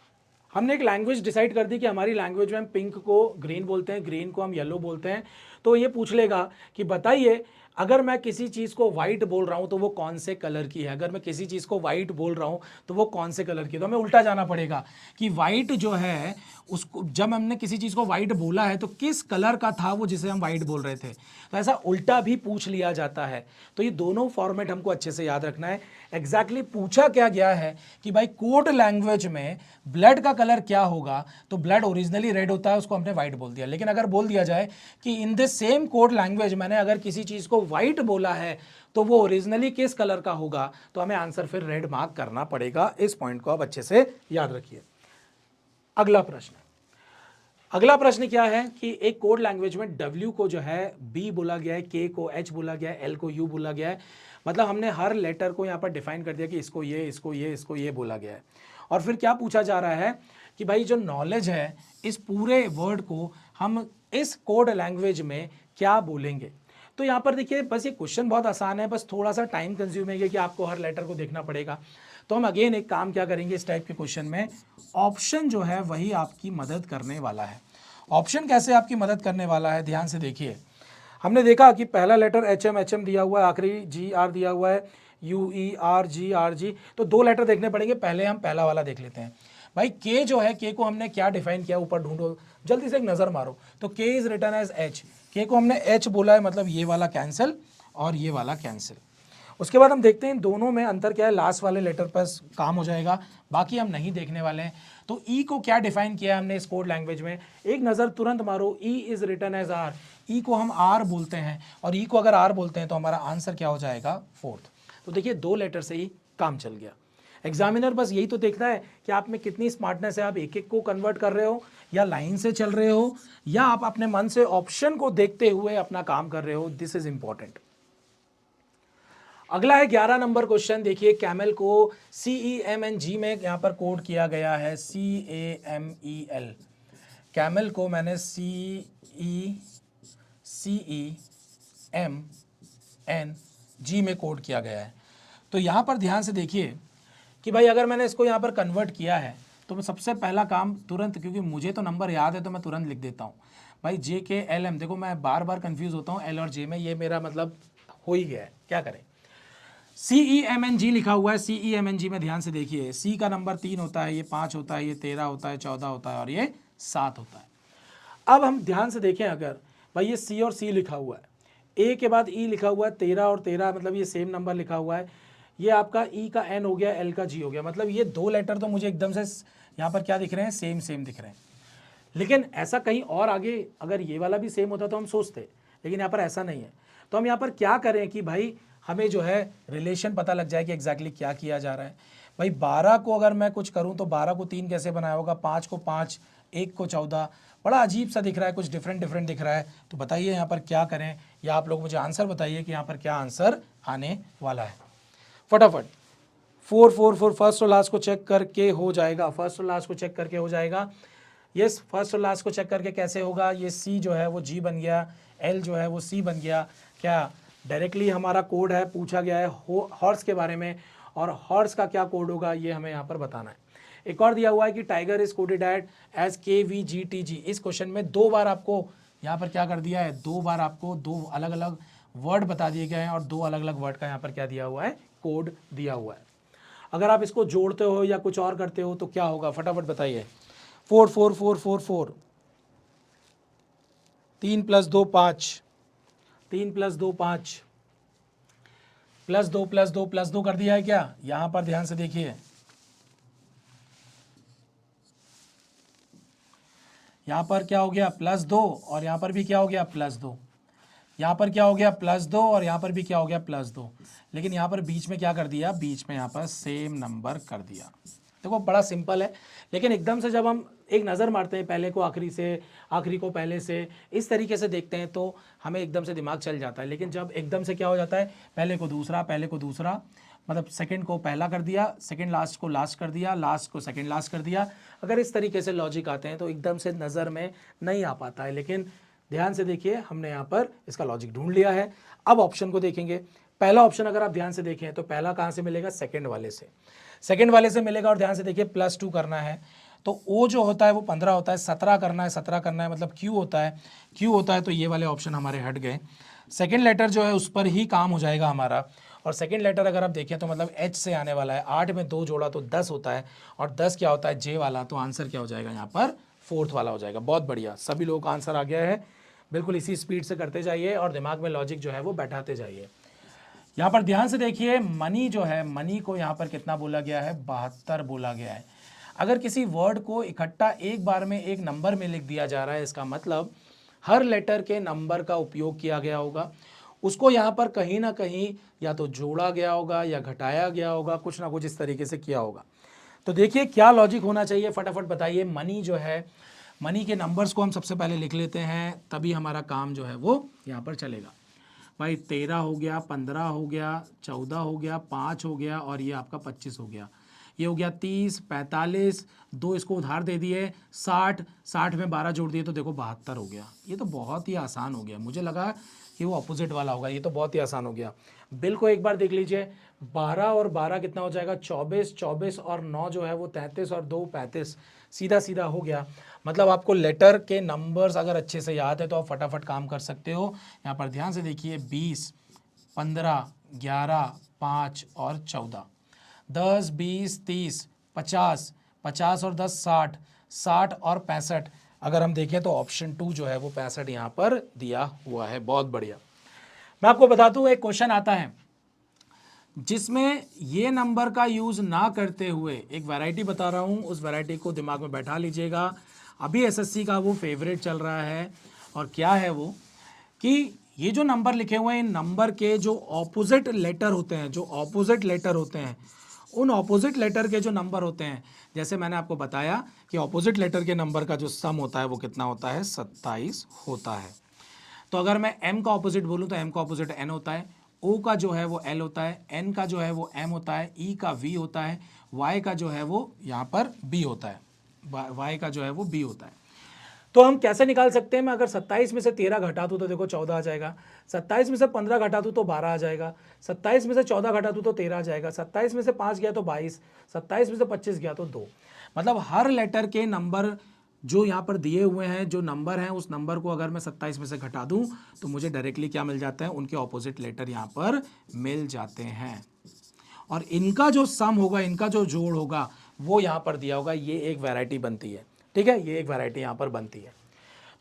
हमने एक लैंग्वेज डिसाइड कर दी कि हमारी लैंग्वेज में हम पिंक को ग्रीन बोलते हैं, ग्रीन को हम येलो बोलते हैं। तो ये पूछ लेगा कि बताइए अगर मैं किसी चीज़ को वाइट बोल रहा हूं तो वो कौन से कलर की है, अगर मैं किसी चीज़ को वाइट बोल रहा हूं तो वो कौन से कलर की है। तो हमें उल्टा जाना पड़ेगा कि वाइट जो है उसको, जब हमने किसी चीज़ को वाइट बोला है तो किस कलर का था वो जिसे हम वाइट बोल रहे थे। तो ऐसा उल्टा भी पूछ लिया जाता है। तो ये दोनों फॉर्मेट हमको अच्छे से याद रखना है। एग्जैक्टली पूछा क्या गया है कि भाई कोड लैंग्वेज में ब्लड का कलर क्या होगा, तो ब्लड ओरिजिनली रेड होता है, उसको हमने वाइट बोल दिया। लेकिन अगर बोल दिया जाए कि in this same code language मैंने अगर किसी चीज़ को वाइट बोला है तो वो ओरिजिनली किस कलर का होगा, तो हमें आंसर फिर रेड मार्क करना पड़ेगा। इस पॉइंट को आप अच्छे से याद रखिए। अगला प्रश्न क्या है कि एक कोड लैंग्वेज में W को जो है B बोला गया है, K को H बोला गया है, L को U बोला गया है। मतलब हमने हर लेटर को यहाँ पर डिफाइन कर दिया कि इसको ये, इसको ये, इसको ये बोला गया है। और फिर क्या पूछा जा रहा है कि भाई जो नॉलेज है इस पूरे वर्ड को हम इस कोड लैंग्वेज में क्या बोलेंगे। तो यहाँ पर देखिए बस ये क्वेश्चन बहुत आसान है, बस थोड़ा सा टाइम कंज्यूमिंग है कि आपको हर लेटर को देखना पड़ेगा। तो हम अगेन एक काम क्या करेंगे इस टाइप के क्वेश्चन में, ऑप्शन जो है वही आपकी मदद करने वाला है। ऑप्शन कैसे आपकी मदद करने वाला है, ध्यान से देखिए। हमने देखा कि पहला लेटर HM दिया हुआ है, आखिरी GR दिया हुआ है, UERG। तो दो लेटर देखने पड़ेंगे। पहले हम पहला वाला देख लेते हैं। भाई K जो है, K को हमने क्या डिफाइन किया, ऊपर ढूंढो, जल्दी से एक नज़र मारो। तो K is written as H, K को हमने H बोला है, मतलब ये वाला कैंसिल और ये वाला कैंसिल। उसके बाद हम देखते हैं इन दोनों में अंतर क्या है, लास्ट वाले लेटर पर काम हो जाएगा, बाकी हम नहीं देखने वाले हैं। तो E को क्या डिफाइन किया हमने इस कोड लैंग्वेज में, एक नज़र तुरंत मारो। E is written as R, E को हम R बोलते हैं, और E को अगर R बोलते हैं तो हमारा आंसर क्या हो जाएगा, 4th। तो देखिए दो लेटर से ही काम चल गया। एग्जामिनर बस यही तो देखना है कि आप में कितनी स्मार्टनेस है, आप एक एक को कन्वर्ट कर रहे हो या लाइन से चल रहे हो, या आप अपने मन से ऑप्शन को देखते हुए अपना काम कर रहे हो। This is important. अगला है 11 नंबर क्वेश्चन। देखिए कैमल को CEMNG में यहाँ पर कोड किया गया है, CAMEL। कैमल को मैंने CEMNG में कोड किया गया है। तो यहाँ पर ध्यान से देखिए कि भाई अगर मैंने इसको यहाँ पर कन्वर्ट किया है तो मैं सबसे पहला काम तुरंत, क्योंकि मुझे तो नंबर याद है तो मैं तुरंत लिख देता हूँ भाई JKLM। देखो मैं बार बार कंफ्यूज होता हूँ L और J में, ये मेरा मतलब हो ही गया है, क्या करें। CEMNG लिखा हुआ है, CEMNG में ध्यान से देखिए, C का नंबर 3 होता है, ये 5 होता है, ये 13 होता है, 14 होता है और ये 7 होता है। अब हम ध्यान से देखें, अगर भाई ये C और C लिखा हुआ है, A के बाद E लिखा हुआ है, 13 और 13 मतलब ये सेम नंबर लिखा हुआ है, ये आपका E का N हो गया, L का G हो गया। मतलब ये दो लेटर तो मुझे एकदम से यहाँ पर क्या दिख रहे हैं, सेम सेम दिख रहे हैं। लेकिन ऐसा कहीं और आगे अगर ये वाला भी सेम होता तो हम सोचते, लेकिन यहाँ पर ऐसा नहीं है। तो हम यहाँ पर क्या करें कि भाई हमें जो है रिलेशन पता लग जाए कि एग्जैक्टली क्या किया जा रहा है। भाई 12 को अगर मैं कुछ करूँ तो 12 को 3 कैसे बनाया होगा, 5 को 5, 1 को 14, बड़ा अजीब सा दिख रहा है, कुछ डिफरेंट दिख रहा है। तो बताइए यहाँ पर क्या करें, या आप लोग मुझे आंसर बताइए कि यहाँ पर क्या आंसर आने वाला है फटाफट। 4 4 4 फर्स्ट और लास्ट को चेक करके हो जाएगा, फर्स्ट और लास्ट को चेक करके हो जाएगा। यस, फर्स्ट और लास्ट को चेक करके कैसे होगा, ये C जो है वो G बन गया, L जो है वो C बन गया। क्या डायरेक्टली हमारा कोड है, पूछा गया है हॉर्स के बारे में, और हॉर्स का क्या कोड होगा ये हमें यहाँ पर बताना है। एक और दिया हुआ है कि tiger is coded as KVGTG। इस क्वेश्चन में दो बार आपको यहाँ पर क्या कर दिया है, दो बार आपको दो अलग अलग वर्ड बता दिए गए हैं, और दो अलग अलग वर्ड का यहाँ पर क्या दिया हुआ है, कोड दिया हुआ है। अगर आप इसको जोड़ते हो या कुछ और करते हो तो क्या होगा, फटाफट बताइए। 4 4 4 4 4, 3 + 2 5, 3 + 2 5, +2 +2 +2 कर दिया है क्या। यहां पर ध्यान से देखिए, यहां पर क्या हो गया, +2, और यहां पर भी क्या हो गया, +2। यहाँ पर क्या हो गया, +2, और यहाँ पर भी क्या हो गया, +2। लेकिन यहाँ पर बीच में क्या कर दिया, बीच में यहाँ पर सेम नंबर कर दिया। देखो बड़ा सिंपल है, लेकिन एकदम से जब हम एक नज़र मारते हैं पहले को आखिरी से, आखिरी को पहले से, इस तरीके से देखते हैं तो हमें एकदम से दिमाग चल जाता है। लेकिन जब एकदम से क्या हो जाता है, पहले को दूसरा, पहले को दूसरा, मतलब सेकंड को पहला कर दिया, सेकंड लास्ट को लास्ट कर दिया, लास्ट को सेकंड लास्ट कर दिया। अगर इस तरीके से लॉजिक आते हैं तो एकदम से नज़र में नहीं आ पाता है। लेकिन ध्यान से देखिए, हमने यहाँ पर इसका लॉजिक ढूंढ लिया है। अब ऑप्शन को देखेंगे। पहला ऑप्शन अगर आप ध्यान से देखें तो पहला कहाँ से मिलेगा, सेकंड वाले से, सेकंड वाले से मिलेगा। और ध्यान से देखिए +2 करना है तो O जो होता है वो 15 होता है, 17 करना है, 17 करना है, मतलब Q होता है, Q होता है, तो ये वाले ऑप्शन हमारे हट गए। सेकेंड लेटर जो है उस पर ही काम हो जाएगा हमारा। और सेकेंड लेटर अगर आप देखें तो मतलब एच से आने वाला है, 8 में 2 जोड़ा तो 10 होता है, और 10 क्या होता है जे वाला, तो आंसर क्या हो जाएगा यहाँ पर फोर्थ वाला हो जाएगा। बहुत बढ़िया, सभी लोगों का आंसर आ गया है। बिल्कुल इसी स्पीड से करते जाइए और दिमाग में लॉजिक जो है वो बैठाते जाइए। यहाँ पर ध्यान से देखिए, मनी जो है, मनी को यहाँ पर कितना बोला गया है, 72 बोला गया है। अगर किसी वर्ड को इकट्ठा एक बार में एक नंबर में लिख दिया जा रहा है, इसका मतलब हर लेटर के नंबर का उपयोग किया गया होगा, उसको यहाँ पर कहीं ना कहीं या तो जोड़ा गया होगा या घटाया गया होगा, कुछ ना कुछ इस तरीके से किया होगा। तो देखिए क्या लॉजिक होना चाहिए, फटाफट बताइए। मनी जो है, मनी के नंबर्स को हम सबसे पहले लिख लेते हैं, तभी हमारा काम जो है वो यहाँ पर चलेगा। भाई 13 हो गया, 15 हो गया, 14 हो गया, 5 हो गया, और ये आपका 25 हो गया, ये हो गया 30, 45, 2 इसको उधार दे दिए, 60, 60 में 12 जोड़ दिए तो देखो 72 हो गया। ये तो बहुत ही आसान हो गया, मुझे लगा कि वो अपोजिट वाला होगा, ये तो बहुत ही आसान हो गया। बिल को एक बार देख लीजिए, 12 और 12 कितना हो जाएगा, 24, 24 और 9 जो है वो 33 और 2 35, सीधा सीधा हो गया। मतलब आपको लेटर के नंबर्स अगर अच्छे से याद है तो आप फटाफट काम कर सकते हो। यहाँ पर ध्यान से देखिए, 20, 15, 11, 5 और 14, 10, 20, 30, 50, 50 और 10 60, 60 और 65। अगर हम देखें तो ऑप्शन 2 जो है वो 65 यहाँ पर दिया हुआ है। बहुत बढ़िया। मैं आपको बता दूं, एक क्वेश्चन आता है जिसमें ये नंबर का यूज़ ना करते हुए, एक वैरायटी बता रहा हूँ, उस वैरायटी को दिमाग में बैठा लीजिएगा। अभी एसएससी का वो फेवरेट चल रहा है, और क्या है वो कि ये जो नंबर लिखे हुए हैं, इन नंबर के जो ऑपोजिट लेटर होते हैं, जो ऑपोजिट लेटर होते हैं, उन ऑपोजिट लेटर के जो नंबर होते हैं, जैसे मैंने आपको बताया कि ऑपोजिट लेटर के नंबर का जो सम होता है वो कितना होता है, 27 होता है। तो अगर मैं m का ऑपोजिट बोलूँ तो m का ऑपोजिट n होता है, o का जो है वो l होता है, n का जो है वो m होता है, e का v होता है, y का जो है वो यहाँ पर b होता है, y का जो है वो b होता है। तो हम कैसे निकाल सकते हैं, मैं अगर 27 में से 13 घटा दूँ तो देखो 14 आ जाएगा, 27 में से 15 घटा दूँ तो 12 आ जाएगा, 27 में से 14 घटा दूँ तो 13 आ जाएगा, 27 में से 5 गया तो 22, 27 में से 25 गया तो 2। मतलब हर लेटर के नंबर जो यहाँ पर दिए हुए हैं, जो नंबर हैं, उस नंबर को अगर मैं 27 में से घटा दूँ तो मुझे डायरेक्टली क्या मिल जाता है, उनके ऑपोजिट लेटर यहाँ पर मिल जाते हैं। और इनका जो सम होगा, इनका जो जोड़ होगा वो यहाँ पर दिया होगा। ये एक वैरायटी बनती है, ठीक है, ये एक वैरायटी यहाँ पर बनती है।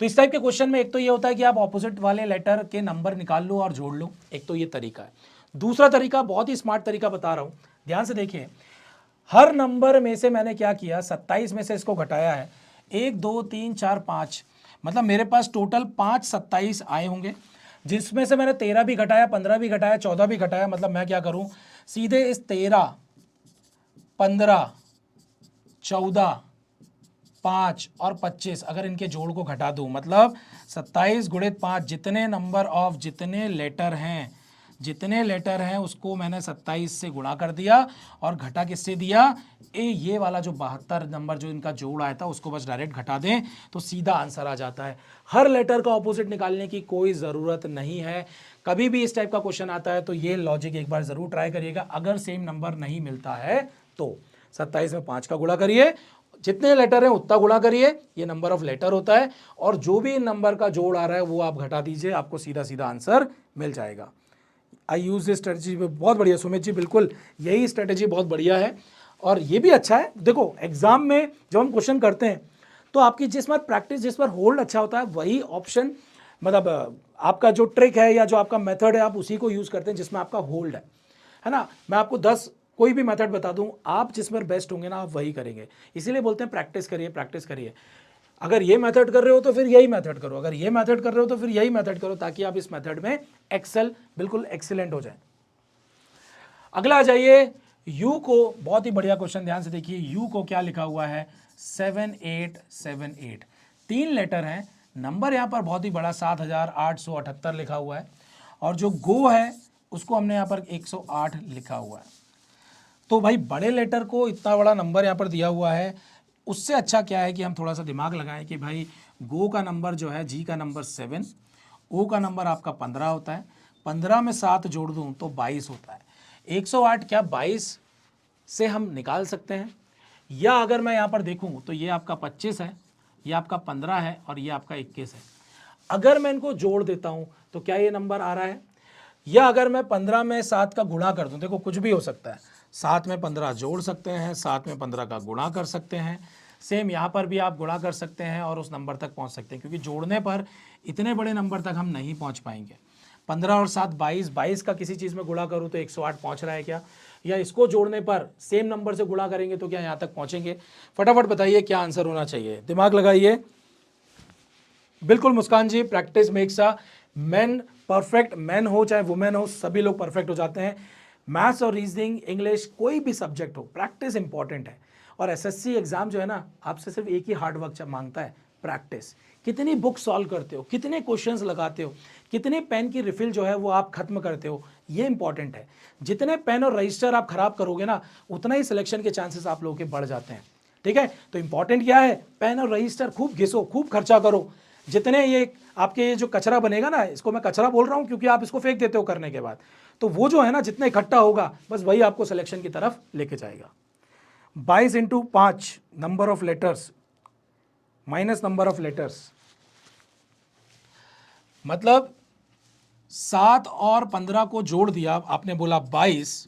तो इस टाइप के क्वेश्चन में एक तो ये होता है कि आप ऑपोजिट वाले लेटर के नंबर निकाल लो और जोड़ लो, एक तो ये तरीका है। दूसरा तरीका, बहुत ही स्मार्ट तरीका बता रहा हूँ, ध्यान से देखिए। हर नंबर में से मैंने क्या किया, 27 में से इसको घटाया है, 1 2 3 4 5, मतलब मेरे पास टोटल 5 27 आए होंगे, जिसमें से मैंने 13 भी घटाया, 15 भी घटाया, 14 भी घटाया। मतलब मैं क्या करूं, सीधे इस 13, 15, 14, 5 और 25 अगर इनके जोड़ को घटा दूं, मतलब 27 गुणित 5, जितने नंबर ऑफ जितने लेटर हैं उसको मैंने 27 से गुणा कर दिया और घटा किससे दिया, ये वाला जो 72 नंबर जो इनका जोड़ आया था उसको बस डायरेक्ट घटा दें तो सीधा आंसर आ जाता है। हर लेटर का ऑपोजिट निकालने की कोई ज़रूरत नहीं है। कभी भी इस टाइप का क्वेश्चन आता है तो ये लॉजिक एक बार ज़रूर ट्राई करिएगा। अगर सेम नंबर नहीं मिलता है तो 27 में 5 का गुणा करिए, जितने लेटर हैं उतना गुणा करिए, ये नंबर ऑफ लेटर होता है, और जो भी नंबर का जोड़ आ रहा है वो आप घटा दीजिए, आपको सीधा सीधा आंसर मिल जाएगा। आई यूज़ दिस स्ट्रेटजी, बहुत बढ़िया सुमित जी, बिल्कुल यही स्ट्रेटजी बहुत बढ़िया है और ये भी अच्छा है। देखो एग्जाम में जब हम क्वेश्चन करते हैं तो आपकी जिस पर प्रैक्टिस, जिस पर होल्ड अच्छा होता है वही ऑप्शन, मतलब आपका जो ट्रिक है या जो आपका मेथड है आप उसी को यूज़ करते हैं जिसमें आपका होल्ड है ना। मैं आपको 10 कोई भी मेथड बता दूं, आप जिस पर बेस्ट होंगे ना आप वही करेंगे। इसीलिए बोलते हैं प्रैक्टिस करिए, प्रैक्टिस करिए। अगर ये मेथड कर रहे हो तो फिर यही मेथड करो, अगर ये मेथड कर रहे हो तो फिर यही मेथड करो, ताकि आप इस मेथड में एक्सेल, बिल्कुल एक्सीलेंट हो जाए। अगला आ जाइए, यू को, बहुत ही बढ़िया क्वेश्चन, ध्यान से देखिए। यू को क्या लिखा हुआ है, 7878, 3 लेटर हैं, नंबर यहाँ पर बहुत ही बड़ा 7878 लिखा हुआ है, और जो गो है उसको हमने यहाँ पर 108 लिखा हुआ है। तो भाई बड़े लेटर को इतना बड़ा नंबर यहाँ पर दिया हुआ है, उससे अच्छा क्या है कि हम थोड़ा सा दिमाग लगाएं कि भाई गो का नंबर जो है, जी का नंबर 7, ओ का नंबर आपका 15 होता है, 15 में 7 जोड़ दूं तो 22 होता है। 108 क्या 22 से हम निकाल सकते हैं, या अगर मैं यहाँ पर देखूँ तो ये आपका 25 है, ये आपका 15 है और ये आपका 21 है। अगर मैं इनको जोड़ देता हूं तो क्या ये नंबर आ रहा है, या अगर मैं 15 में 7 का गुणा कर दूं, देखो कुछ भी हो सकता है, 7 में 15 जोड़ सकते हैं, 7 में 15 का गुणा कर सकते हैं, सेम यहाँ पर भी आप गुणा कर सकते हैं और उस नंबर तक पहुँच सकते हैं, क्योंकि जोड़ने पर इतने बड़े नंबर तक हम नहीं पहुँच पाएंगे। 15 और 7 22, 22 का किसी चीज़ में गुणा करूँ तो 108 पहुँच रहा है क्या, या इसको जोड़ने पर सेम नंबर से गुणा करेंगे तो क्या यहाँ तक पहुँचेंगे। फटाफट बताइए क्या आंसर होना चाहिए, दिमाग लगाइए। बिल्कुल Muskan ji, practice makes a man perfect, man हो चाहे वुमेन हो, सभी लोग परफेक्ट हो जाते हैं। मैथ्स और रीजनिंग, इंग्लिश, कोई भी सब्जेक्ट हो, प्रैक्टिस इंपॉर्टेंट है। और एसएससी एग्जाम जो है ना, आपसे सिर्फ एक ही हार्ड वर्क मांगता है, प्रैक्टिस। कितनी बुक सॉल्व करते हो, कितने क्वेश्चंस लगाते हो, कितने पेन की रिफिल जो है वो आप खत्म करते हो, ये इंपॉर्टेंट है। जितने पेन और रजिस्टर आप खराब करोगे ना, उतना ही सिलेक्शन के चांसेस आप लोगों के बढ़ जाते हैं। ठीक है, तो इंपॉर्टेंट क्या है, पेन और रजिस्टर खूब घिसो, खूब खर्चा करो। जितने ये आपके ये जो कचरा बनेगा ना, इसको मैं कचरा बोल रहा हूं क्योंकि आप इसको फेंक देते हो करने के बाद, तो वो जो है ना जितना इकट्ठा होगा बस वही आपको सिलेक्शन की तरफ लेके जाएगा। 22 into 5 number of letters minus number of letters, मतलब 7 और 15 को जोड़ दिया, आपने बोला 22,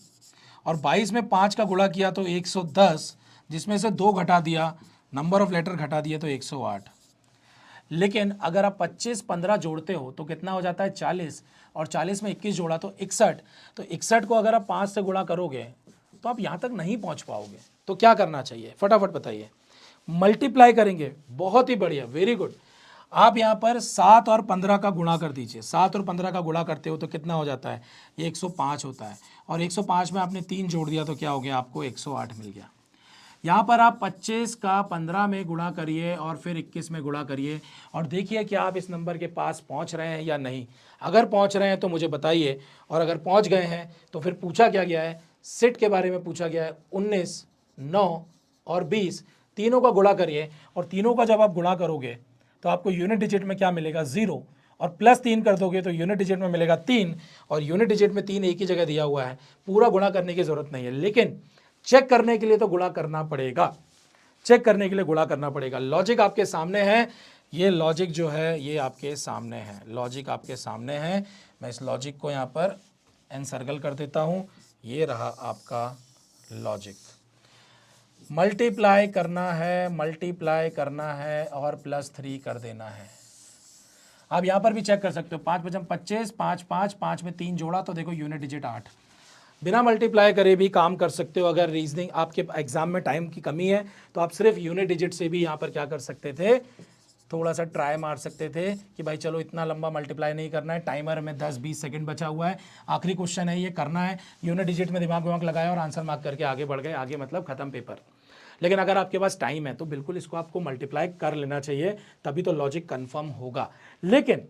और 22 में 5 का गुणा किया तो 110, जिसमें से 2 घटा दिया, नंबर ऑफ लेटर घटा दिए तो 108। लेकिन अगर आप 25 15 जोड़ते हो तो कितना हो जाता है 40, और 40 में 21 जोड़ा तो 61, तो 61 को अगर आप 5 से गुणा करोगे तो आप यहाँ तक नहीं पहुँच पाओगे। तो क्या करना चाहिए, फटाफट बताइए। मल्टीप्लाई करेंगे, बहुत ही बढ़िया, वेरी गुड। आप यहाँ पर 7 और 15 का गुणा कर दीजिए, 7 और 15 का गुणा करते हो तो कितना हो जाता है, ये 105 होता है, और 105 में आपने 3 जोड़ दिया तो क्या हो गया, आपको 108 मिल गया। यहाँ पर आप 25 का 15 में गुणा करिए और फिर 21 में गुणा करिए, और देखिए कि आप इस नंबर के पास पहुँच रहे हैं या नहीं। अगर पहुँच रहे हैं तो मुझे बताइए, और अगर पहुँच गए हैं तो फिर पूछा क्या गया है, सेट के बारे में पूछा गया है। 19, 9 और 20 तीनों का गुणा करिए, और तीनों का जब आप गुणा करोगे तो आपको यूनिट डिजिट में क्या मिलेगा, 0, और प्लस 3 कर दोगे तो यूनिट डिजिट में मिलेगा 3, और यूनिट डिजिट में 3 एक ही जगह दिया हुआ है, पूरा गुणा करने की ज़रूरत नहीं है। लेकिन चेक करने के लिए तो गुणा करना पड़ेगा, चेक करने के लिए गुणा करना पड़ेगा। लॉजिक आपके सामने है, ये लॉजिक जो है ये आपके सामने है, लॉजिक आपके सामने है। मैं इस लॉजिक को यहाँ पर एन सर्कल कर देता हूँ, ये रहा आपका लॉजिक। मल्टीप्लाई करना है, मल्टीप्लाई करना है और +3 कर देना है। आप यहाँ पर भी चेक कर सकते हो, 5 × 25, 5 5 5 में 3 जोड़ा तो देखो यूनिट डिजिट 8। बिना मल्टीप्लाई करे भी काम कर सकते हो। अगर रीजनिंग आपके एग्जाम में टाइम की कमी है तो आप सिर्फ यूनिट डिजिट से भी यहाँ पर क्या कर सकते थे, थोड़ा सा ट्राई मार सकते थे कि भाई चलो इतना लंबा मल्टीप्लाई नहीं करना है, टाइमर में 10-20 सेकंड बचा हुआ है, आखिरी क्वेश्चन है ये करना है, यूनिट डिजिट में दिमाग विमाग लगाया और आंसर मार्क करके आगे बढ़ गए, आगे मतलब खत्म पेपर। लेकिन अगर आपके पास टाइम है तो बिल्कुल इसको आपको मल्टीप्लाई कर लेना चाहिए, तभी तो लॉजिक कंफर्म होगा। लेकिन